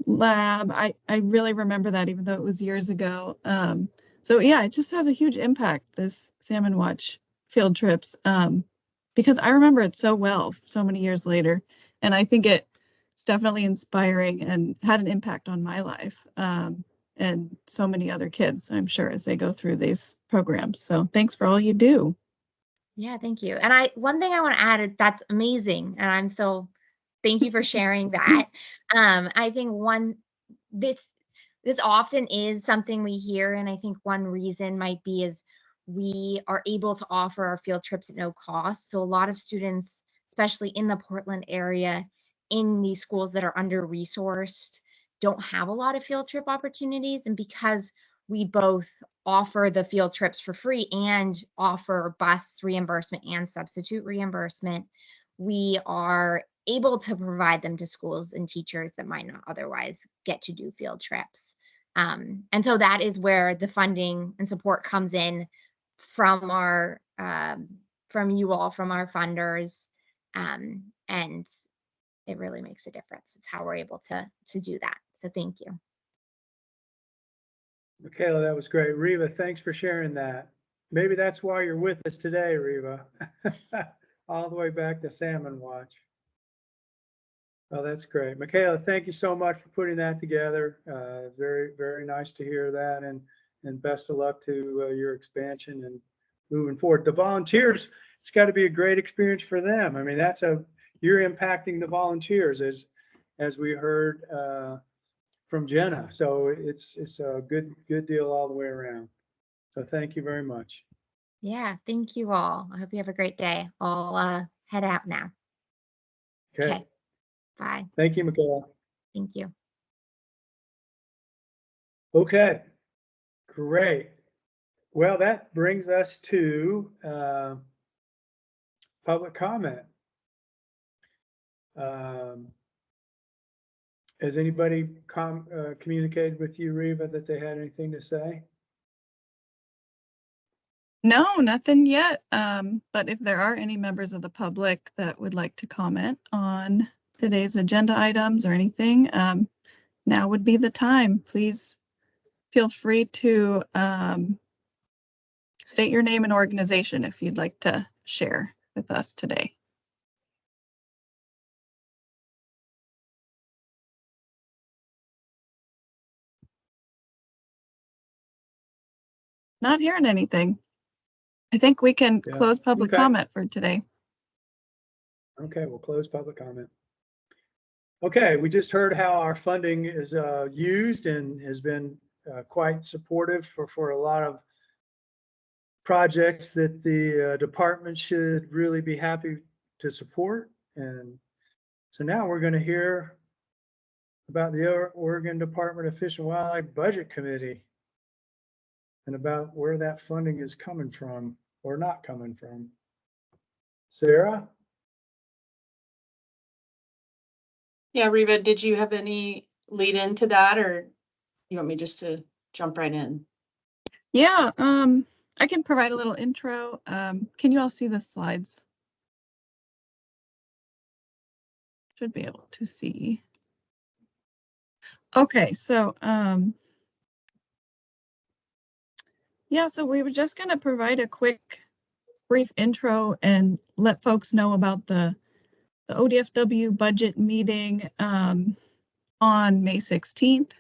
lab. I really remember that even though it was years ago. So yeah, it just has a huge impact, this Salmon Watch field trips, because I remember it so well so many years later. And I think it's definitely inspiring and had an impact on my life, and so many other kids, I'm sure, as they go through these programs. So thanks for all you do. Yeah, thank you. And one thing I want to add is that's amazing. And thank you for sharing that. I think this often is something we hear, and I think one reason might be is we are able to offer our field trips at no cost. So a lot of students, especially in the Portland area, in these schools that are under-resourced, don't have a lot of field trip opportunities. And because we both offer the field trips for free and offer bus reimbursement and substitute reimbursement, we are able to provide them to schools and teachers that might not otherwise get to do field trips. And so that is where the funding and support comes in from from you all, from our funders. And it really makes a difference. It's how we're able to do that. So thank you. Michaela, that was great. Riva, thanks for sharing that. Maybe that's why you're with us today, Riva. All the way back to Salmon Watch. Oh, that's great. Michaela, thank you so much for putting that together. Very, very nice to hear that, and best of luck to your expansion and moving forward. The volunteers, it's got to be a great experience for them. I mean, you're impacting the volunteers as we heard from Jenna. So it's a good deal all the way around. So thank you very much. Yeah, thank you all. I hope you have a great day. I'll head out now. Okay. Bye. Thank you, Michaela. Thank you. Okay, great. Well, that brings us to public comment. Has anybody communicated with you, Riva, that they had anything to say? No, nothing yet. But if there are any members of the public that would like to comment on today's agenda items or anything, now would be the time. Please feel free to state your name and organization if you'd like to share with us today. Not hearing anything. I think we can close public comment for today. Okay, we'll close public comment. Okay, we just heard how our funding is used and has been quite supportive for a lot of projects that the department should really be happy to support. And so now we're going to hear about the Oregon Department of Fish and Wildlife Budget Committee and about where that funding is coming from or not coming from. Sarah? Yeah, Reva, did you have any lead into that, or you want me just to jump right in? Yeah, I can provide a little intro. Can you all see the slides? Should be able to see. Okay, so yeah, so we were just going to provide a quick, brief intro and let folks know about the ODFW budget meeting on May 16th.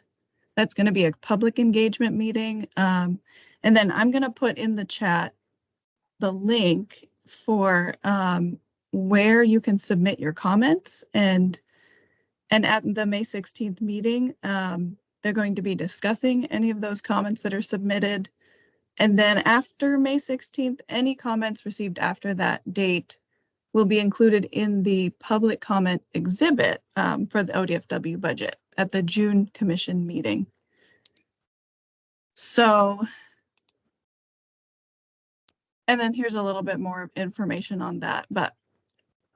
That's going to be a public engagement meeting. And then I'm going to put in the chat the link for where you can submit your comments. And at the May 16th meeting, they're going to be discussing any of those comments that are submitted. And then after May 16th, any comments received after that date will be included in the public comment exhibit for the ODFW budget at the June commission meeting. So, and then here's a little bit more information on that, but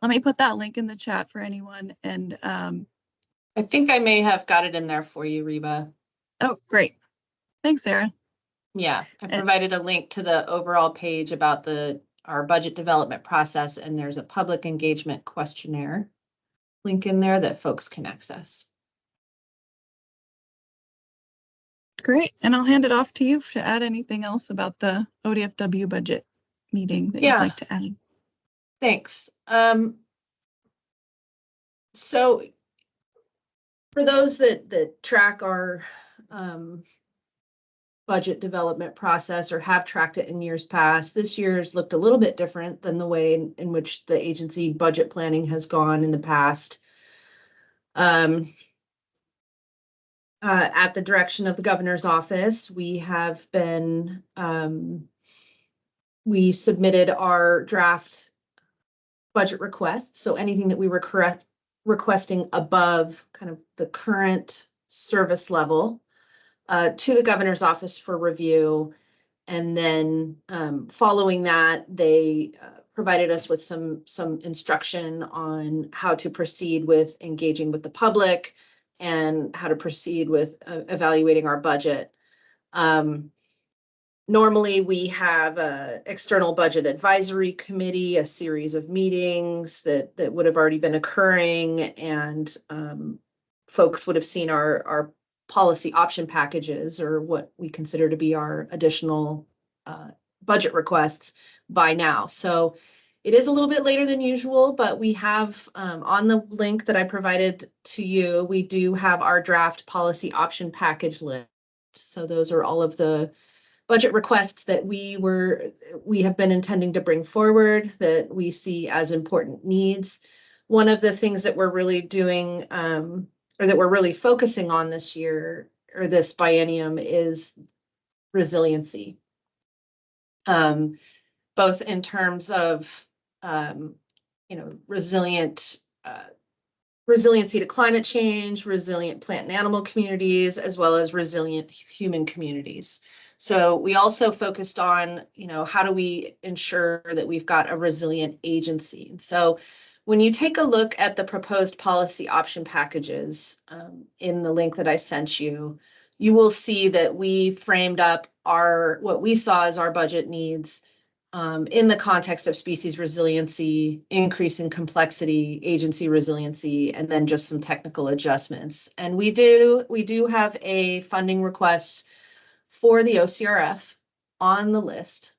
let me put that link in the chat for anyone. And I think I may have got it in there for you, Reba. oh, great. Thanks, Sarah. Yeah, I provided a link to the overall page about our budget development process, and there's a public engagement questionnaire link in there that folks can access. Great. And I'll hand it off to you to add anything else about the ODFW budget meeting that you'd like to add. Thanks. So for those that track our budget development process or have tracked it in years past, this year's looked a little bit different than the way in which the agency budget planning has gone in the past. At the direction of the governor's office, we have been, we submitted our draft budget requests. So anything that we were requesting above kind of the current service level to the governor's office for review. And then following that, they provided us with some instruction on how to proceed with engaging with the public and how to proceed with evaluating our budget. Normally, we have an external budget advisory committee, a series of meetings that would have already been occurring, and folks would have seen our policy option packages, or what we consider to be our additional budget requests by now. So it is a little bit later than usual, but we have on the link that I provided to you, we do have our draft policy option package list. So those are all of the budget requests that we have been intending to bring forward that we see as important needs. One of the things that we're really doing, or that we're really focusing on this year or this biennium, is resiliency. Both in terms of, resiliency to climate change, resilient plant and animal communities, as well as resilient human communities. So we also focused on, how do we ensure that we've got a resilient agency? And so when you take a look at the proposed policy option packages in the link that I sent you, you will see that we framed up what we saw as our budget needs in the context of species resiliency, increase in complexity, agency resiliency, and then just some technical adjustments. And we do have a funding request for the OCRF on the list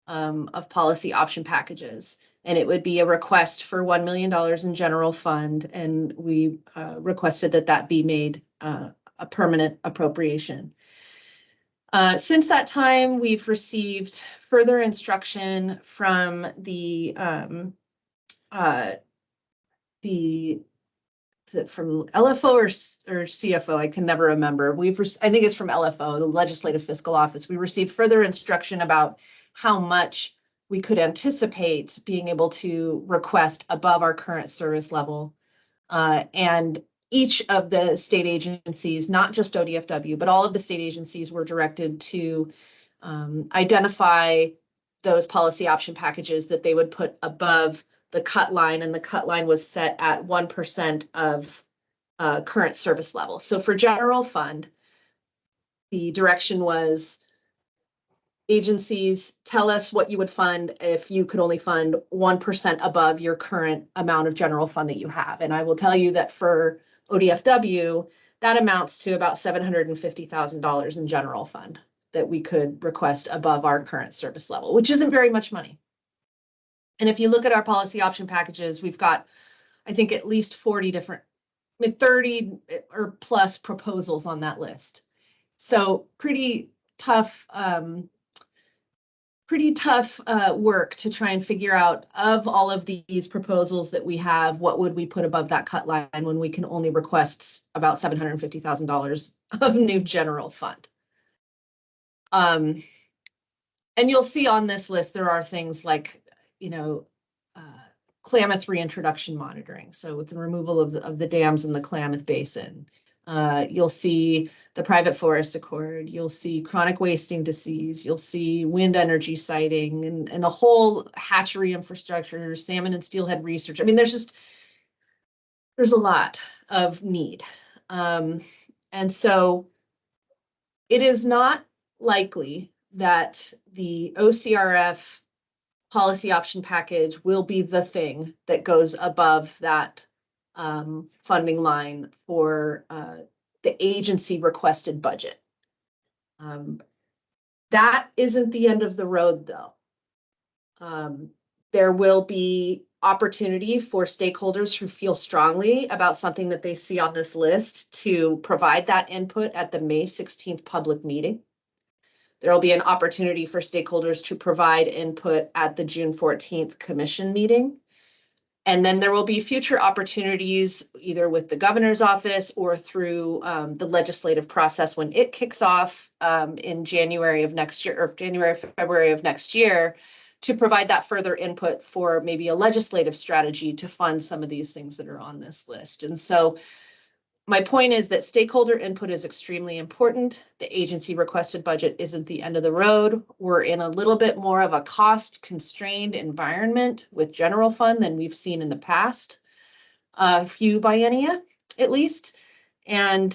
of policy option packages. And it would be a request for $1 million in general fund. And we requested that be made a permanent appropriation. Since that time, we've received further instruction from is it from LFO or CFO? I can never remember. I think it's from LFO, the Legislative Fiscal Office. We received further instruction about how much we could anticipate being able to request above our current service level. And each of the state agencies, not just ODFW, but all of the state agencies, were directed to identify those policy option packages that they would put above the cut line, and the cut line was set at 1% of current service level. So for general fund, the direction was agencies, tell us what you would fund if you could only fund 1% above your current amount of general fund that you have. And I will tell you that for ODFW, that amounts to about $750,000 in general fund that we could request above our current service level, which isn't very much money. And if you look at our policy option packages, we've got, I think, at least 40 different, 30 or plus proposals on that list. So pretty tough work to try and figure out, of all of these proposals that we have, what would we put above that cut line when we can only request about $750,000 of new general fund. And you'll see on this list, there are things like, Klamath reintroduction monitoring. So with the removal of the dams in the Klamath Basin, you'll see the private forest accord, you'll see chronic wasting disease, you'll see wind energy siting, and a whole hatchery infrastructure, salmon and steelhead research. I mean, there's a lot of need. And so it is not likely that the OCRF policy option package will be the thing that goes above that funding line for the agency requested budget. That isn't the end of the road, though. There will be opportunity for stakeholders who feel strongly about something that they see on this list to provide that input at the May 16th public meeting. There will be an opportunity for stakeholders to provide input at the June 14th commission meeting. And then there will be future opportunities either with the governor's office or through the legislative process when it kicks off in January of next year, or January, February of next year, to provide that further input for maybe a legislative strategy to fund some of these things that are on this list. And so my point is that stakeholder input is extremely important. The agency requested budget isn't the end of the road. We're in a little bit more of a cost constrained environment with general fund than we've seen in the past few biennia, at least. And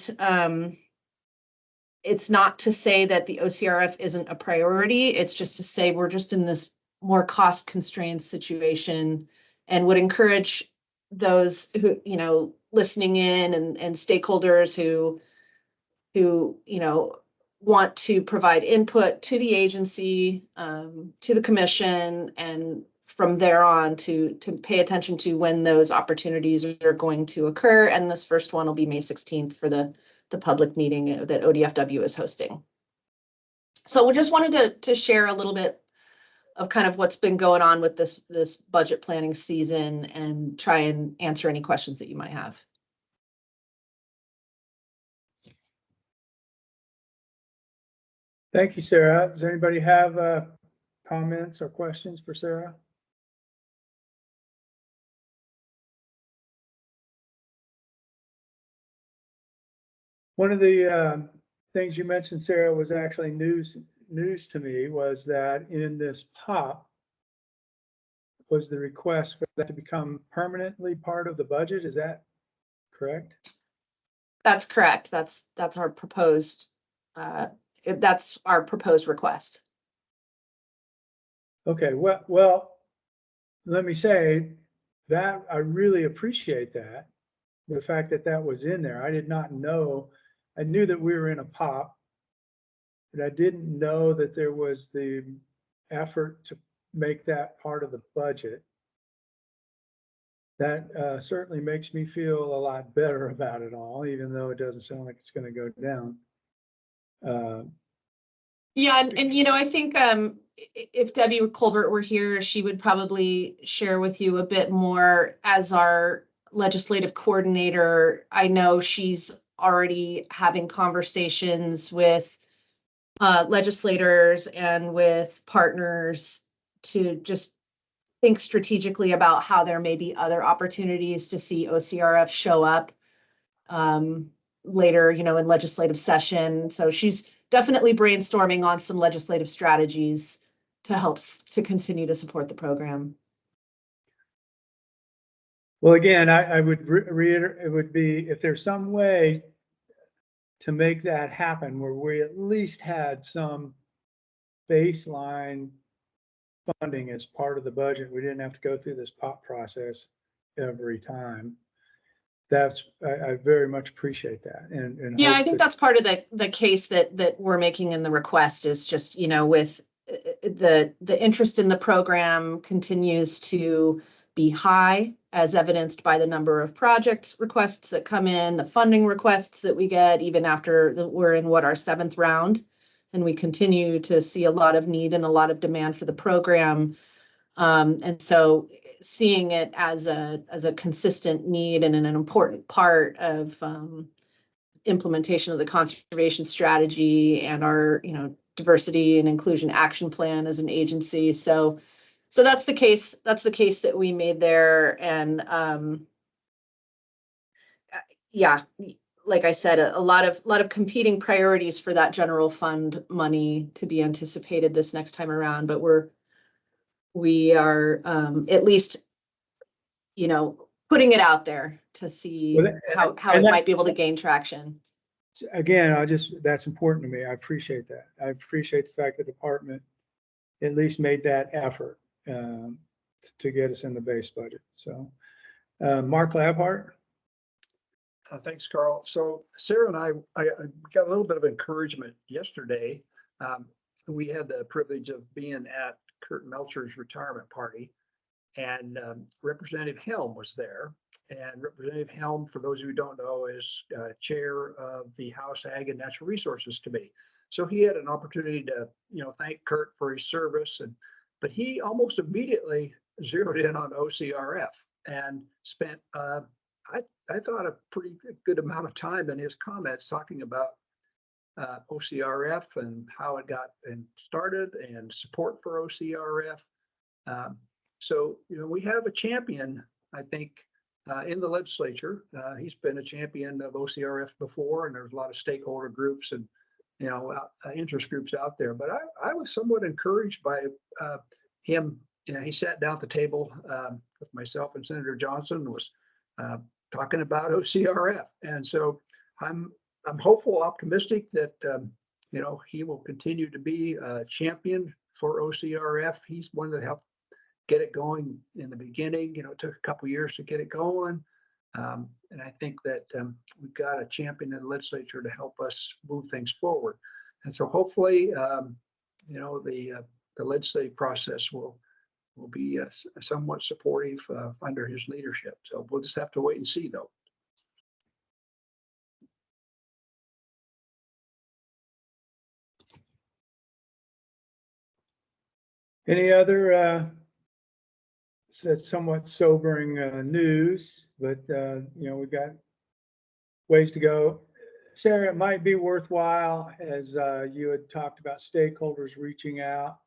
it's not to say that the OCRF isn't a priority. It's just to say we're just in this more cost constrained situation, and would encourage those who, listening in and stakeholders who want to provide input to the agency, to the commission, and from there on to pay attention to when those opportunities are going to occur. And this first one will be May 16th for the public meeting that ODFW is hosting. So we just wanted to share a little bit of kind of what's been going on with this budget planning season and try and answer any questions that you might have. Thank you, Sarah. Does anybody have comments or questions for Sarah? One of the things you mentioned, Sarah, was actually news to me, was that in this POP was the request for that to become permanently part of the budget. Is that correct? That's correct. That's our proposed request. Okay, well, let me say that I really appreciate that, the fact that that was in there. I did not know. I knew that we were in a POP, but I didn't know that there was the effort to make that part of the budget. That certainly makes me feel a lot better about it all, even though it doesn't sound like it's going to go down. Yeah, and I think if Debbie Colbert were here, she would probably share with you a bit more as our legislative coordinator. I know she's already having conversations with legislators and with partners to just think strategically about how there may be other opportunities to see OCRF show up later, in legislative session. So she's definitely brainstorming on some legislative strategies to help to continue to support the program. Well, again, I would reiterate, it would be, if there's some way to make that happen where we at least had some baseline funding as part of the budget, we didn't have to go through this POP process every time. I very much appreciate that. And Yeah, hope I think that- that's part of the case that we're making in the request is just, you know, with the interest in the program continues to be high, as evidenced by the number of project requests that come in, the funding requests that we get, even after we're in our 7th round. And we continue to see a lot of need and a lot of demand for the program. And so seeing it as a consistent need and an important part of implementation of the conservation strategy and our, you know, diversity and inclusion action plan as an agency. So that's the case. That's the case that we made there. And yeah, like I said, a lot of competing priorities for that general fund money to be anticipated this next time around. But we are at least, you know, putting it out there to see how it might be able to gain traction. Again, that's important to me. I appreciate that. I appreciate the fact the department at least made that effort to get us in the base budget. So, Mark Labhart. Thanks, Carl. So Sarah and I got a little bit of encouragement yesterday. We had the privilege of being at Kurt Melcher's retirement party, and Representative Helm was there. And Representative Helm, for those of you who don't know, is chair of the House Ag and Natural Resources Committee. So he had an opportunity to, you know, thank Kurt for his service, but he almost immediately zeroed in on OCRF and spent, I thought, a pretty good amount of time in his comments talking about OCRF and how it got started and support for OCRF. So, you know, we have a champion, I think, in the legislature. He's been a champion of OCRF before, and there's a lot of stakeholder groups and, you know, interest groups out there. But I was somewhat encouraged by him. You know, he sat down at the table with myself and Senator Johnson, was talking about OCRF. And so I'm hopeful, optimistic that, you know, he will continue to be a champion for OCRF. He's one that helped get it going in the beginning. You know, it took a couple of years to get it going. And I think that we've got a champion in the legislature to help us move things forward. And so hopefully, you know, the legislative process will be somewhat supportive under his leadership. So we'll just have to wait and see, though. Any other somewhat sobering news, but you know, we've got ways to go. Sarah, it might be worthwhile, as you had talked about stakeholders reaching out,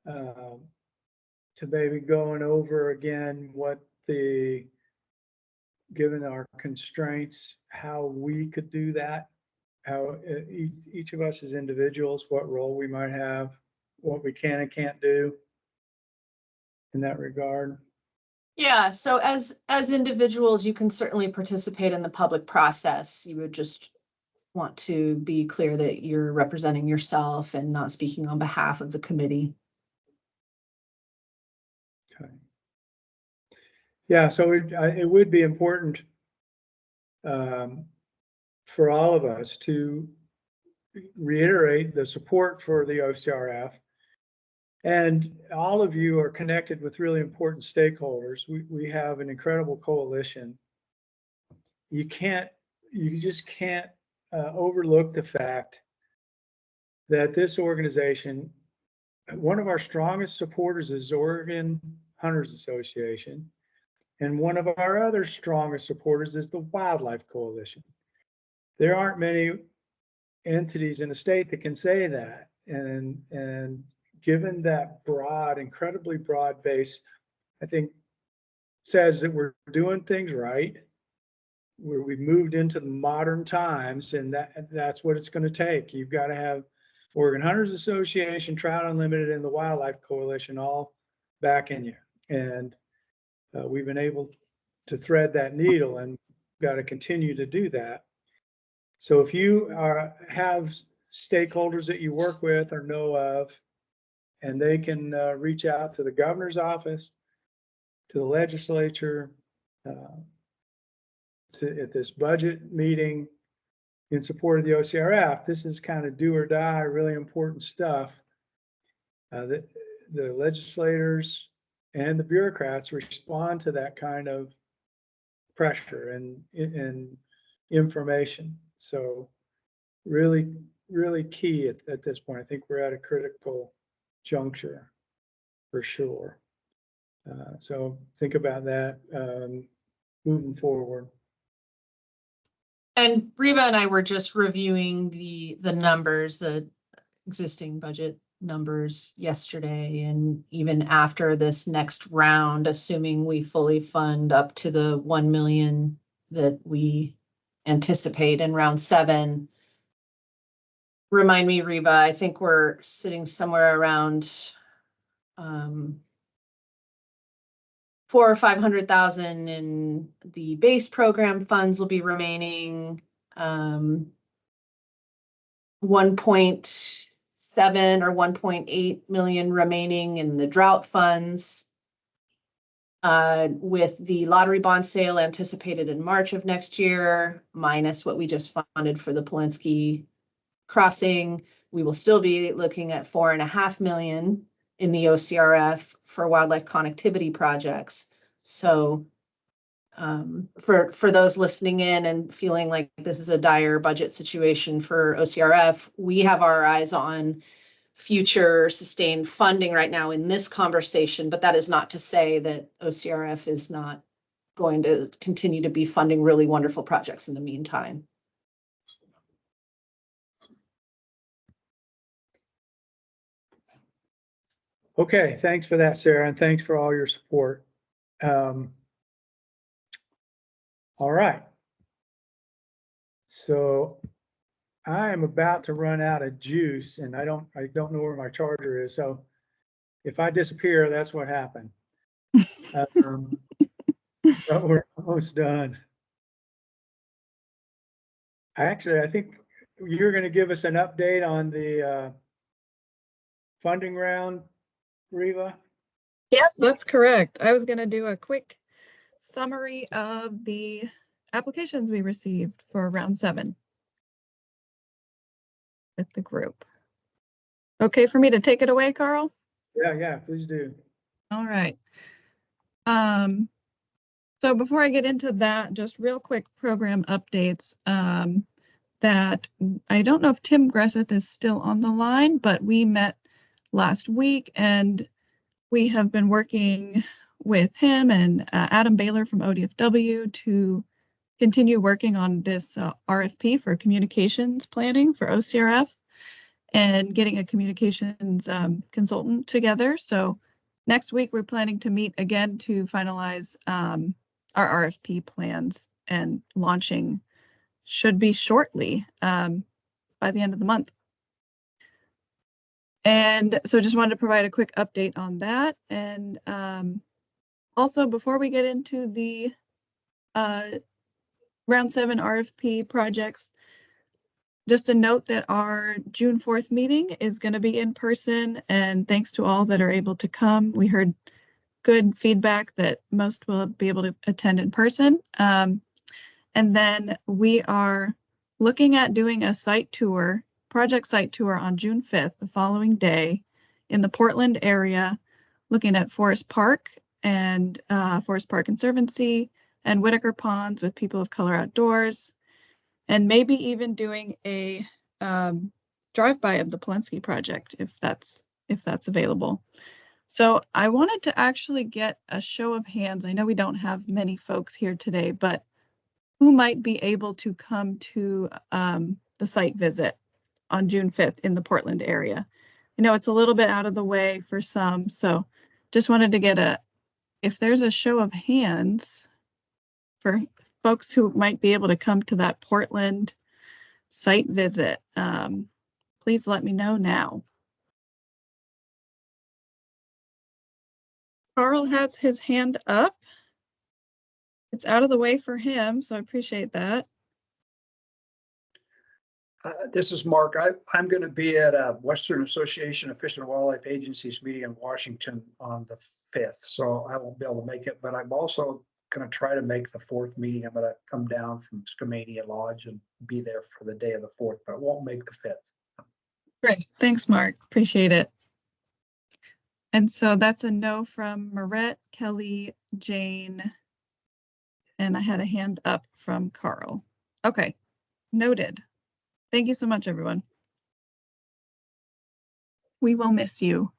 to maybe going over again what given our constraints, how we could do that, how each of us as individuals, what role we might have, what we can and can't do in that regard. Yeah, so as individuals, you can certainly participate in the public process. You would just want to be clear that you're representing yourself and not speaking on behalf of the committee. Okay. Yeah, so it would be important for all of us to reiterate the support for the OCRF. And all of you are connected with really important stakeholders. We have an incredible coalition. You just can't overlook the fact that this organization, one of our strongest supporters is Oregon Hunters Association, and one of our other strongest supporters is the Wildlife Coalition. There aren't many entities in the state that can say that, and given that broad, incredibly broad base, I think says that we're doing things right. We've moved into the modern times, and that's what it's going to take. You've got to have Oregon Hunters Association, Trout Unlimited, and the Wildlife Coalition all backing you. And we've been able to thread that needle, and got to continue to do that. So if you have stakeholders that you work with or know of, and they can reach out to the governor's office, to the legislature, at this budget meeting in support of the OCRF, this is kind of do or die, really important stuff. The legislators and the bureaucrats respond to that kind of pressure and information. So really, really key at this point. I think we're at a critical juncture for sure. So think about that moving forward. And Reva and I were just reviewing the numbers, the existing budget numbers yesterday, and even after this next round, assuming we fully fund up to the 1 million that we anticipate in round 7. Remind me, Reva, I think we're sitting somewhere around 400,000 or 500,000 in the base program funds will be remaining. 1.7 or 1.8 million remaining in the drought funds. With the lottery bond sale anticipated in March of next year, minus what we just funded for the Polinsky crossing, we will still be looking at 4.5 million in the OCRF for wildlife connectivity projects. So for those listening in and feeling like this is a dire budget situation for OCRF, we have our eyes on future sustained funding right now in this conversation, but that is not to say that OCRF is not going to continue to be funding really wonderful projects in the meantime. Okay, thanks for that, Sarah, and thanks for all your support. All right. So I am about to run out of juice, and I don't know where my charger is. So if I disappear, that's what happened. But we're almost done. I think you're going to give us an update on the funding round, Reva. Yep, that's correct. I was going to do a quick summary of the applications we received for round 7 with the group. Okay for me to take it away, Carl? Yeah, please do. All right. So before I get into that, just real quick program updates. That I don't know if Tim Gresseth is still on the line, but we met last week and we have been working with him and Adam Baylor from ODFW to continue working on this RFP for communications planning for OCRF and getting a communications consultant together. So next week we're planning to meet again to finalize our RFP plans, and launching should be shortly by the end of the month. And so just wanted to provide a quick update on that. And also, before we get into the round 7 RFP projects, just a note that our June 4th meeting is going to be in person, and thanks to all that are able to come. We heard good feedback that most will be able to attend in person. And then we are looking at doing a site tour, project site tour on June 5th, the following day, in the Portland area, looking at Forest Park and Forest Park Conservancy and Whitaker Ponds with People of Color Outdoors, and maybe even doing a drive-by of the Polinsky project if that's available. So I wanted to actually get a show of hands. I know we don't have many folks here today, but who might be able to come to the site visit on June 5th in the Portland area? I know it's a little bit out of the way for some, so just wanted to get if there's a show of hands for folks who might be able to come to that Portland site visit, please let me know now. Carl has his hand up. It's out of the way for him, so I appreciate that. This is Mark. I'm going to be at a Western Association of Fish and Wildlife Agencies meeting in Washington on the 5th, so I won't be able to make it, but I'm also going to try to make the 4th meeting. I'm going to come down from Skamania Lodge and be there for the day of the 4th, but I won't make the 5th. Great. Thanks, Mark. Appreciate it. And so that's a no from Marette, Kelly, Jane, and I had a hand up from Carl. Okay, noted. Thank you so much, everyone. We will miss you.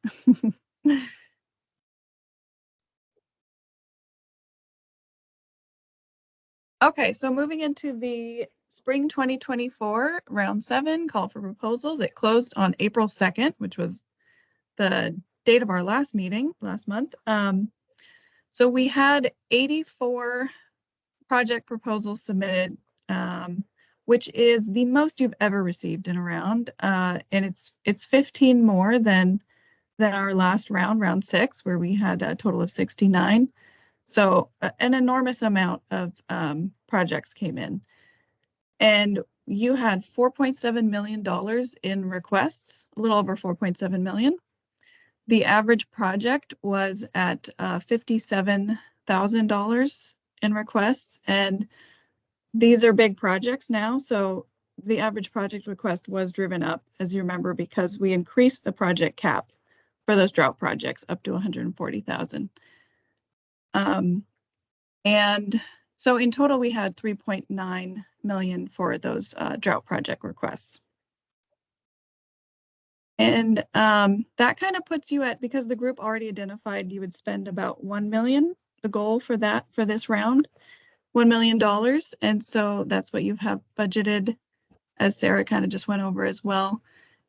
Okay, so moving into the spring 2024 round 7 call for proposals. It closed on April 2nd, which was the date of our last meeting last month. So we had 84 project proposals submitted, which is the most you've ever received in a round, and it's 15 more than our last round, round 6, where we had a total of 69. So an enormous amount of projects came in, and you had $4.7 million in requests, a little over 4.7 million. The average project was at $57,000 in requests, and these are big projects now, so the average project request was driven up, as you remember, because we increased the project cap for those drought projects up to 140,000. And so in total, we had 3.9 million for those drought project requests. And that kind of puts you at, because the group already identified you would spend about 1 million, the goal for that, for this round, $1 million. And so that's what you have budgeted, as Sarah kind of just went over as well.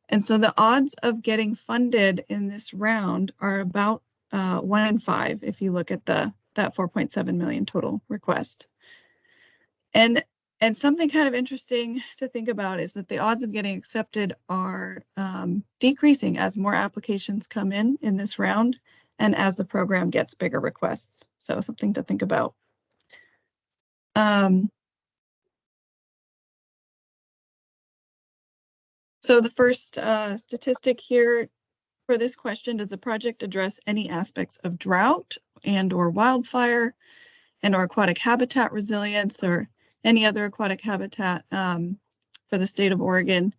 And so the odds of getting funded in this round are about 1 in 5 if you look at that 4.7 million total request. And something kind of interesting to think about is that the odds of getting accepted are decreasing as more applications come in this round and as the program gets bigger requests. So something to think about. So the first statistic here for this question: does the project address any aspects of drought and or wildfire and or aquatic habitat resilience or any other aquatic habitat for the state of Oregon?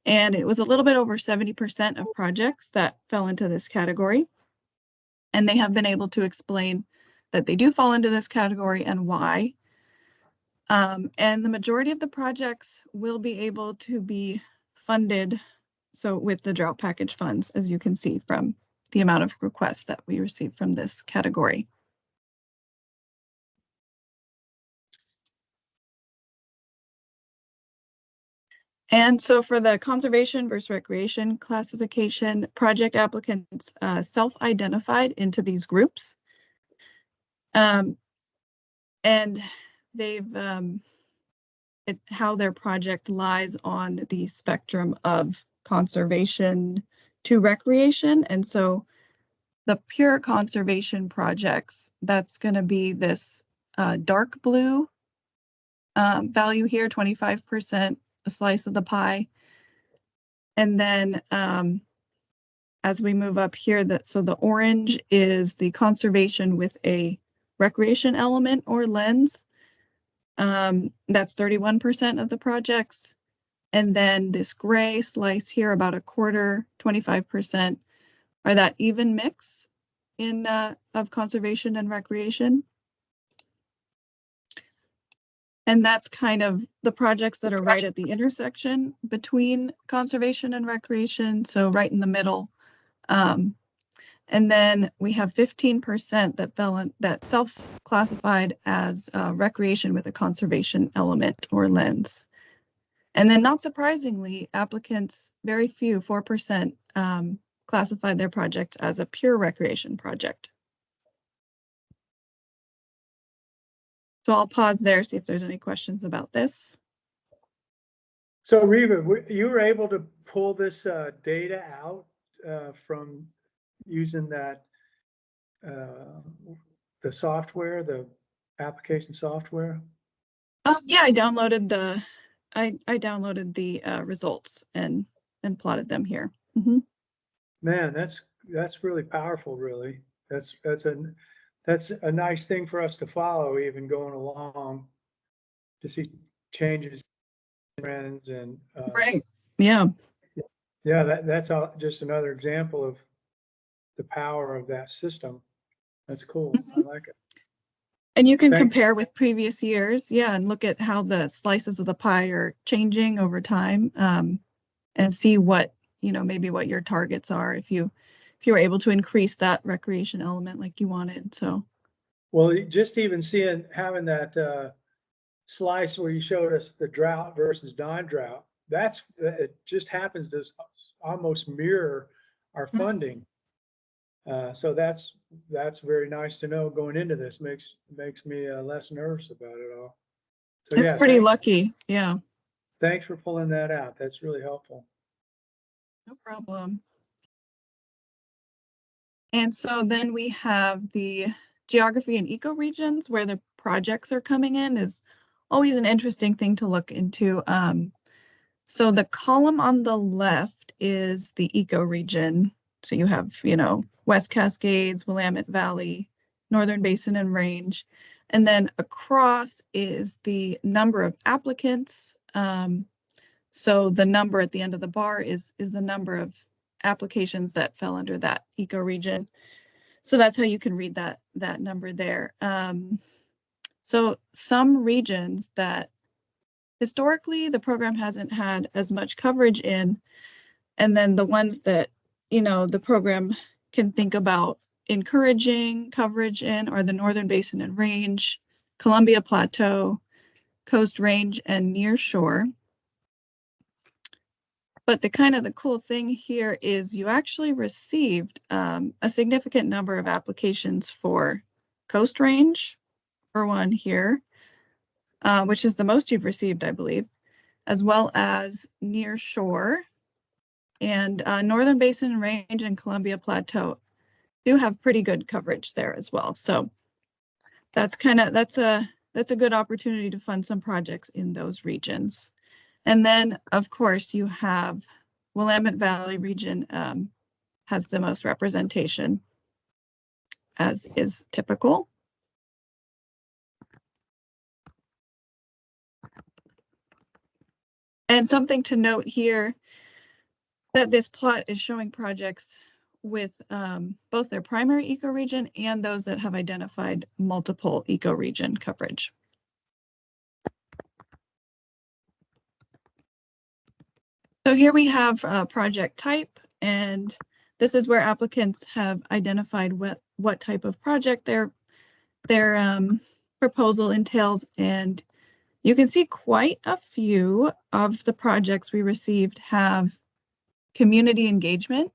And it was a little bit over 70% of projects that fell into this category. And they have been able to explain that they do fall into this category and why. And the majority of the projects will be able to be funded, so with the drought package funds, as you can see from the amount of requests that we received from this category. And so for the conservation versus recreation classification, project applicants self-identified into these groups. And they've how their project lies on the spectrum of conservation to recreation. And so the pure conservation projects, that's going to be this dark blue value here, 25%, a slice of the pie. And then as we move up here, so the orange is the conservation with a recreation element or lens. That's 31% of the projects. And then this gray slice here, about a quarter, 25%, are that even mix in of conservation and recreation. And that's kind of the projects that are right at the intersection between conservation and recreation, so right in the middle. And then we have 15% that fell in, that self-classified as recreation with a conservation element or lens. And then not surprisingly, applicants, very few, 4%, classified their project as a pure recreation project. So I'll pause there, see if there's any questions about this. So Reva, you were able to pull this data out from using that, the software, the application software? Yeah, I downloaded the results and plotted them here. Mhm. Man, that's really powerful, really. That's a nice thing for us to follow, even going along, to see changes, trends, and Right. Yeah. yeah, that's just another example of the power of that system. That's cool. I like it. And you can Thank- compare with previous years, yeah, and look at how the slices of the pie are changing over time, and see what, maybe what your targets are if you were able to increase that recreation element like you wanted. So Well, just even having that slice where you showed us the drought versus non-drought, it just happens to almost mirror our funding. So that's very nice to know going into this. Makes me less nervous about it all. So it's yeah, pretty lucky. Yeah, thanks for pulling that out. That's really helpful. no problem. And so then we have the geography and ecoregions where the projects are coming in is always an interesting thing to look into. So the column on the left is the ecoregion. So you have, West Cascades, Willamette Valley, Northern Basin and Range. And then across is the number of applicants. So the number at the end of the bar is the number of applications that fell under that ecoregion. So that's how you can read that number there. So some regions that historically the program hasn't had as much coverage in, and then the ones that, the program can think about encouraging coverage in are the Northern Basin and Range, Columbia Plateau, Coast Range, and Near Shore. But the cool thing here is you actually received a significant number of applications for Coast Range, for one here, which is the most you've received, I believe, as well as Near Shore, and Northern Basin and Range and Columbia Plateau do have pretty good coverage there as well. So that's a good opportunity to fund some projects in those regions. And then, of course, you have Willamette Valley region has the most representation, as is typical. And something to note here, that this plot is showing projects with both their primary ecoregion and those that have identified multiple ecoregion coverage. So here we have project type, and this is where applicants have identified what type of project their proposal entails. And you can see quite a few of the projects we received have community engagement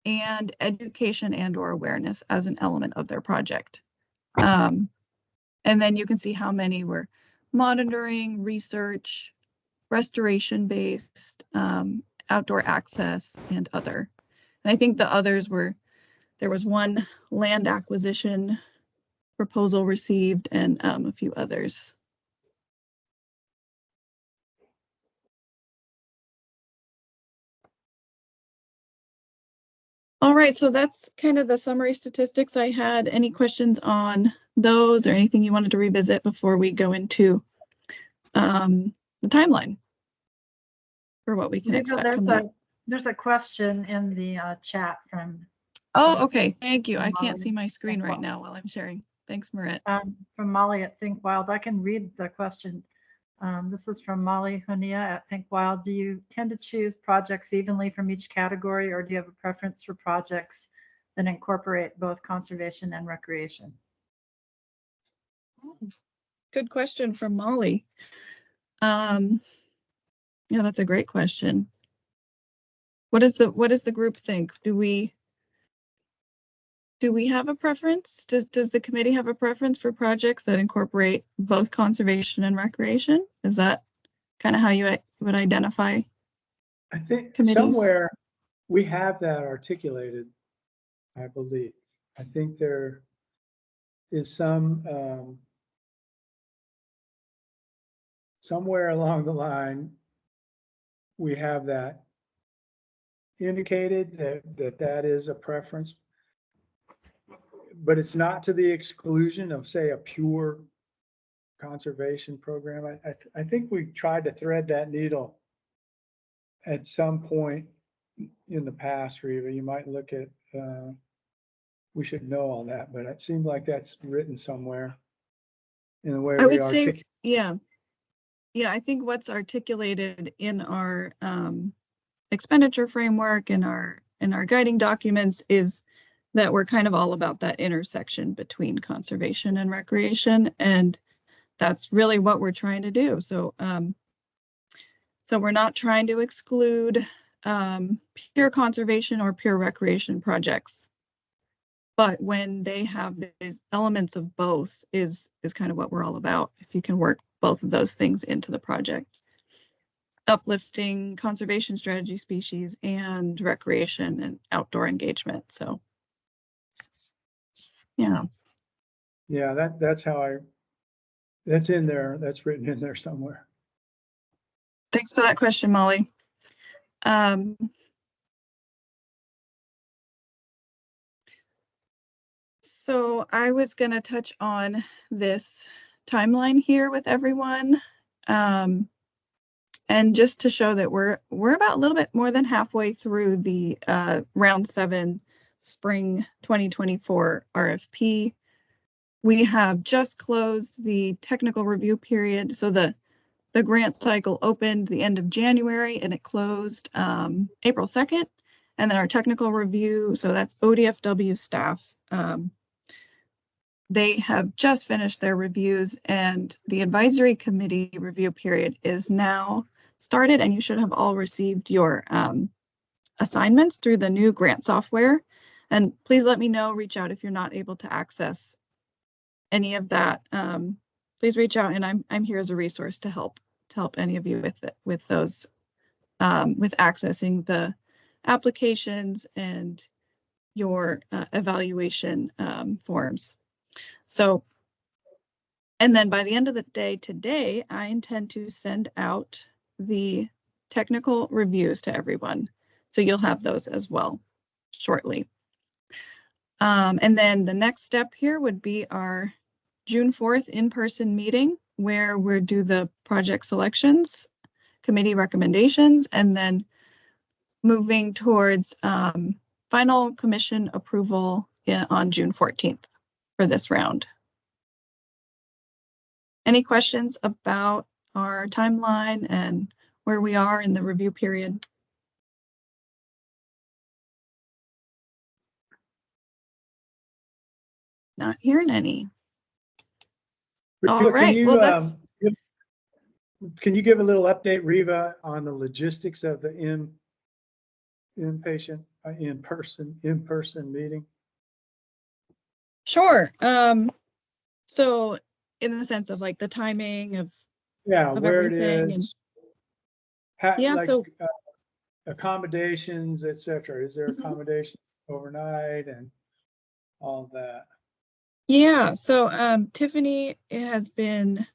and education and/or awareness as an element of their project. And then you can see how many were monitoring, research, restoration-based, outdoor access, and other. And I think the others there was one land acquisition proposal received and a few others. All right, so that's kind of the summary statistics I had. Any questions on those or anything you wanted to revisit before we go into the timeline for what we can expect coming up? There's a question in the chat from. Oh, okay. Thank you. I can't Molly see my screen right Thinkwild. now while I'm sharing. Thanks, Marit. From Molly at Thinkwild. I can read the question. This is from Molly Hunia at Thinkwild. Do you tend to choose projects evenly from each category, or do you have a preference for projects that incorporate both conservation and recreation? Good question from Molly. Yeah, that's a great question. What does the group think? Do we have a preference? Does the committee have a preference for projects that incorporate both conservation and recreation? Is that kind of how you would identify I think committees? somewhere we have that articulated, I believe. I think there is somewhere along the line, we have that indicated that is a preference, but it's not to the exclusion of, say, a pure conservation program. I think we tried to thread that needle at some point in the past, Reva. You might look at, we should know all that, but it seems like that's written somewhere in the way I we would say, articulate. yeah. Yeah, I think what's articulated in our expenditure framework and in our guiding documents is that we're kind of all about that intersection between conservation and recreation, and that's really what we're trying to do. So so we're not trying to exclude pure conservation or pure recreation projects, but when they have these elements of both is kind of what we're all about. If you can work both of those things into the project, uplifting conservation strategy species and recreation and outdoor engagement. So yeah. Yeah, that's how that's in there. That's written in there somewhere. Thanks for that question, Molly. So I was going to touch on this timeline here with everyone. And just to show that we're about a little bit more than halfway through the round 7 spring 2024 RFP. We have just closed the technical review period. So the grant cycle opened the end of January and it closed April 2nd. And then our technical review, so that's ODFW staff. They have just finished their reviews and the advisory committee review period is now started, and you should have all received your assignments through the new grant software. And please let me know, reach out if you're not able to access any of that. Please reach out, and I'm here as a resource to help any of you with those, with accessing the applications and your evaluation forms. So, and then by the end of the day today, I intend to send out the technical reviews to everyone. So you'll have those as well shortly. And then the next step here would be our June 4th in-person meeting where we'll do the project selections, committee recommendations, and then moving towards final commission approval on June 14th for this round. Any questions about our timeline and where we are in the review period? Not hearing any. All right, well, that's. Can you give a little update, Reva, on the logistics of the in-person meeting? Sure. So in the sense of like the timing of where it everything is, so accommodations, etc. Is there accommodation overnight and all that? Yeah, so Tiffany has been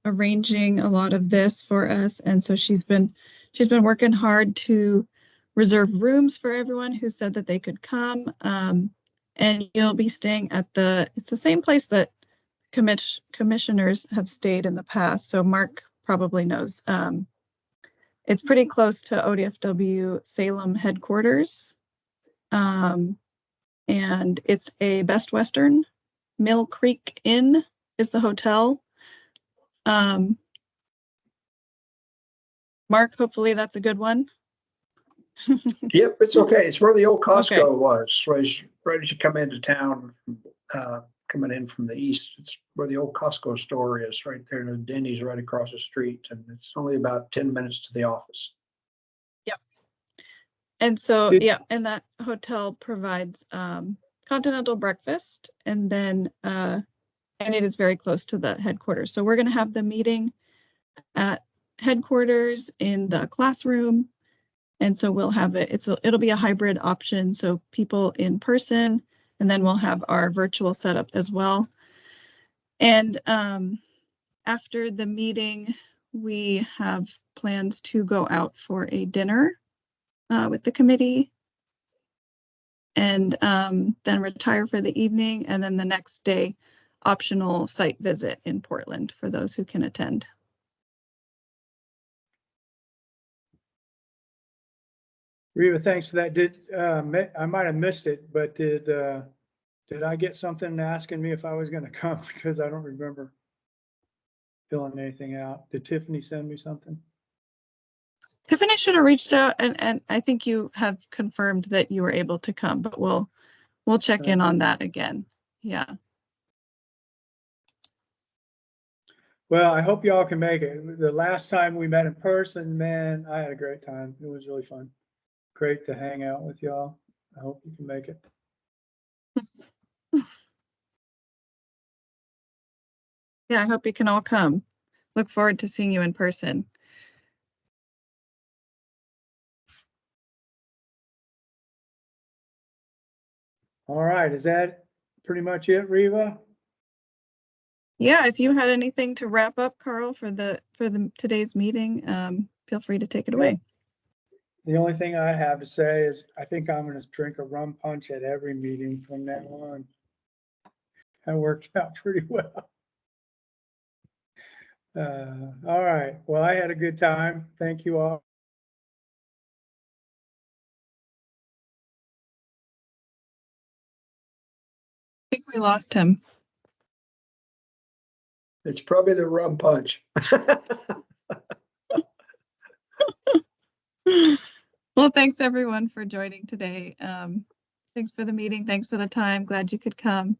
arranging a lot of this for us, and so she's been working hard to reserve rooms for everyone who said that they could come. And you'll be staying at it's the same place that commissioners have stayed in the past. So Mark probably knows. It's pretty close to ODFW Salem headquarters. And it's a Best Western. Mill Creek Inn is the hotel. Mark, hopefully that's a good one. Yep, it's okay. It's where the old Costco was, right as you come into town, coming in from the east. It's where the old Costco store is, right there. The Denny's right across the street, and it's only about 10 minutes to the office. Yep. And so, and that hotel provides continental breakfast, and then and it is very close to the headquarters. So we're going to have the meeting at headquarters in the classroom. And so we'll have it'll be a hybrid option. So people in person, and then we'll have our virtual setup as well. And after the meeting, we have plans to go out for a dinner with the committee, and then retire for the evening, and then the next day, optional site visit in Portland for those who can attend. Reva, thanks for that. I might have missed it, but did I get something asking me if I was going to come? Because I don't remember filling anything out. Did Tiffany send me something? Tiffany should have reached out, and I think you have confirmed that you were able to come, but we'll check in on that again. Yeah. Well, I hope y'all can make it. The last time we met in person, man, I had a great time. It was really fun. Great to hang out with y'all. I hope you can make it. Yeah, I hope you can all come. Look forward to seeing you in person. All right, is that pretty much it, Reva? Yeah, if you had anything to wrap up, Carl, for today's meeting, feel free to take it away. The only thing I have to say is I think I'm going to drink a rum punch at every meeting from now on. That worked out pretty well. All right. Well, I had a good time. Thank you all. I think we lost him. It's probably the rum punch. Well, thanks everyone for joining today. Thanks for the meeting. Thanks for the time. Glad you could come.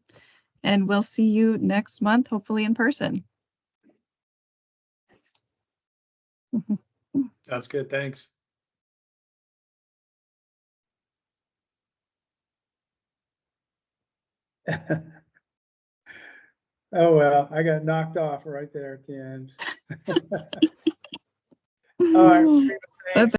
And we'll see you next month, hopefully in person. Sounds good. Thanks. Oh, well, I got knocked off right there at the end. All right. That's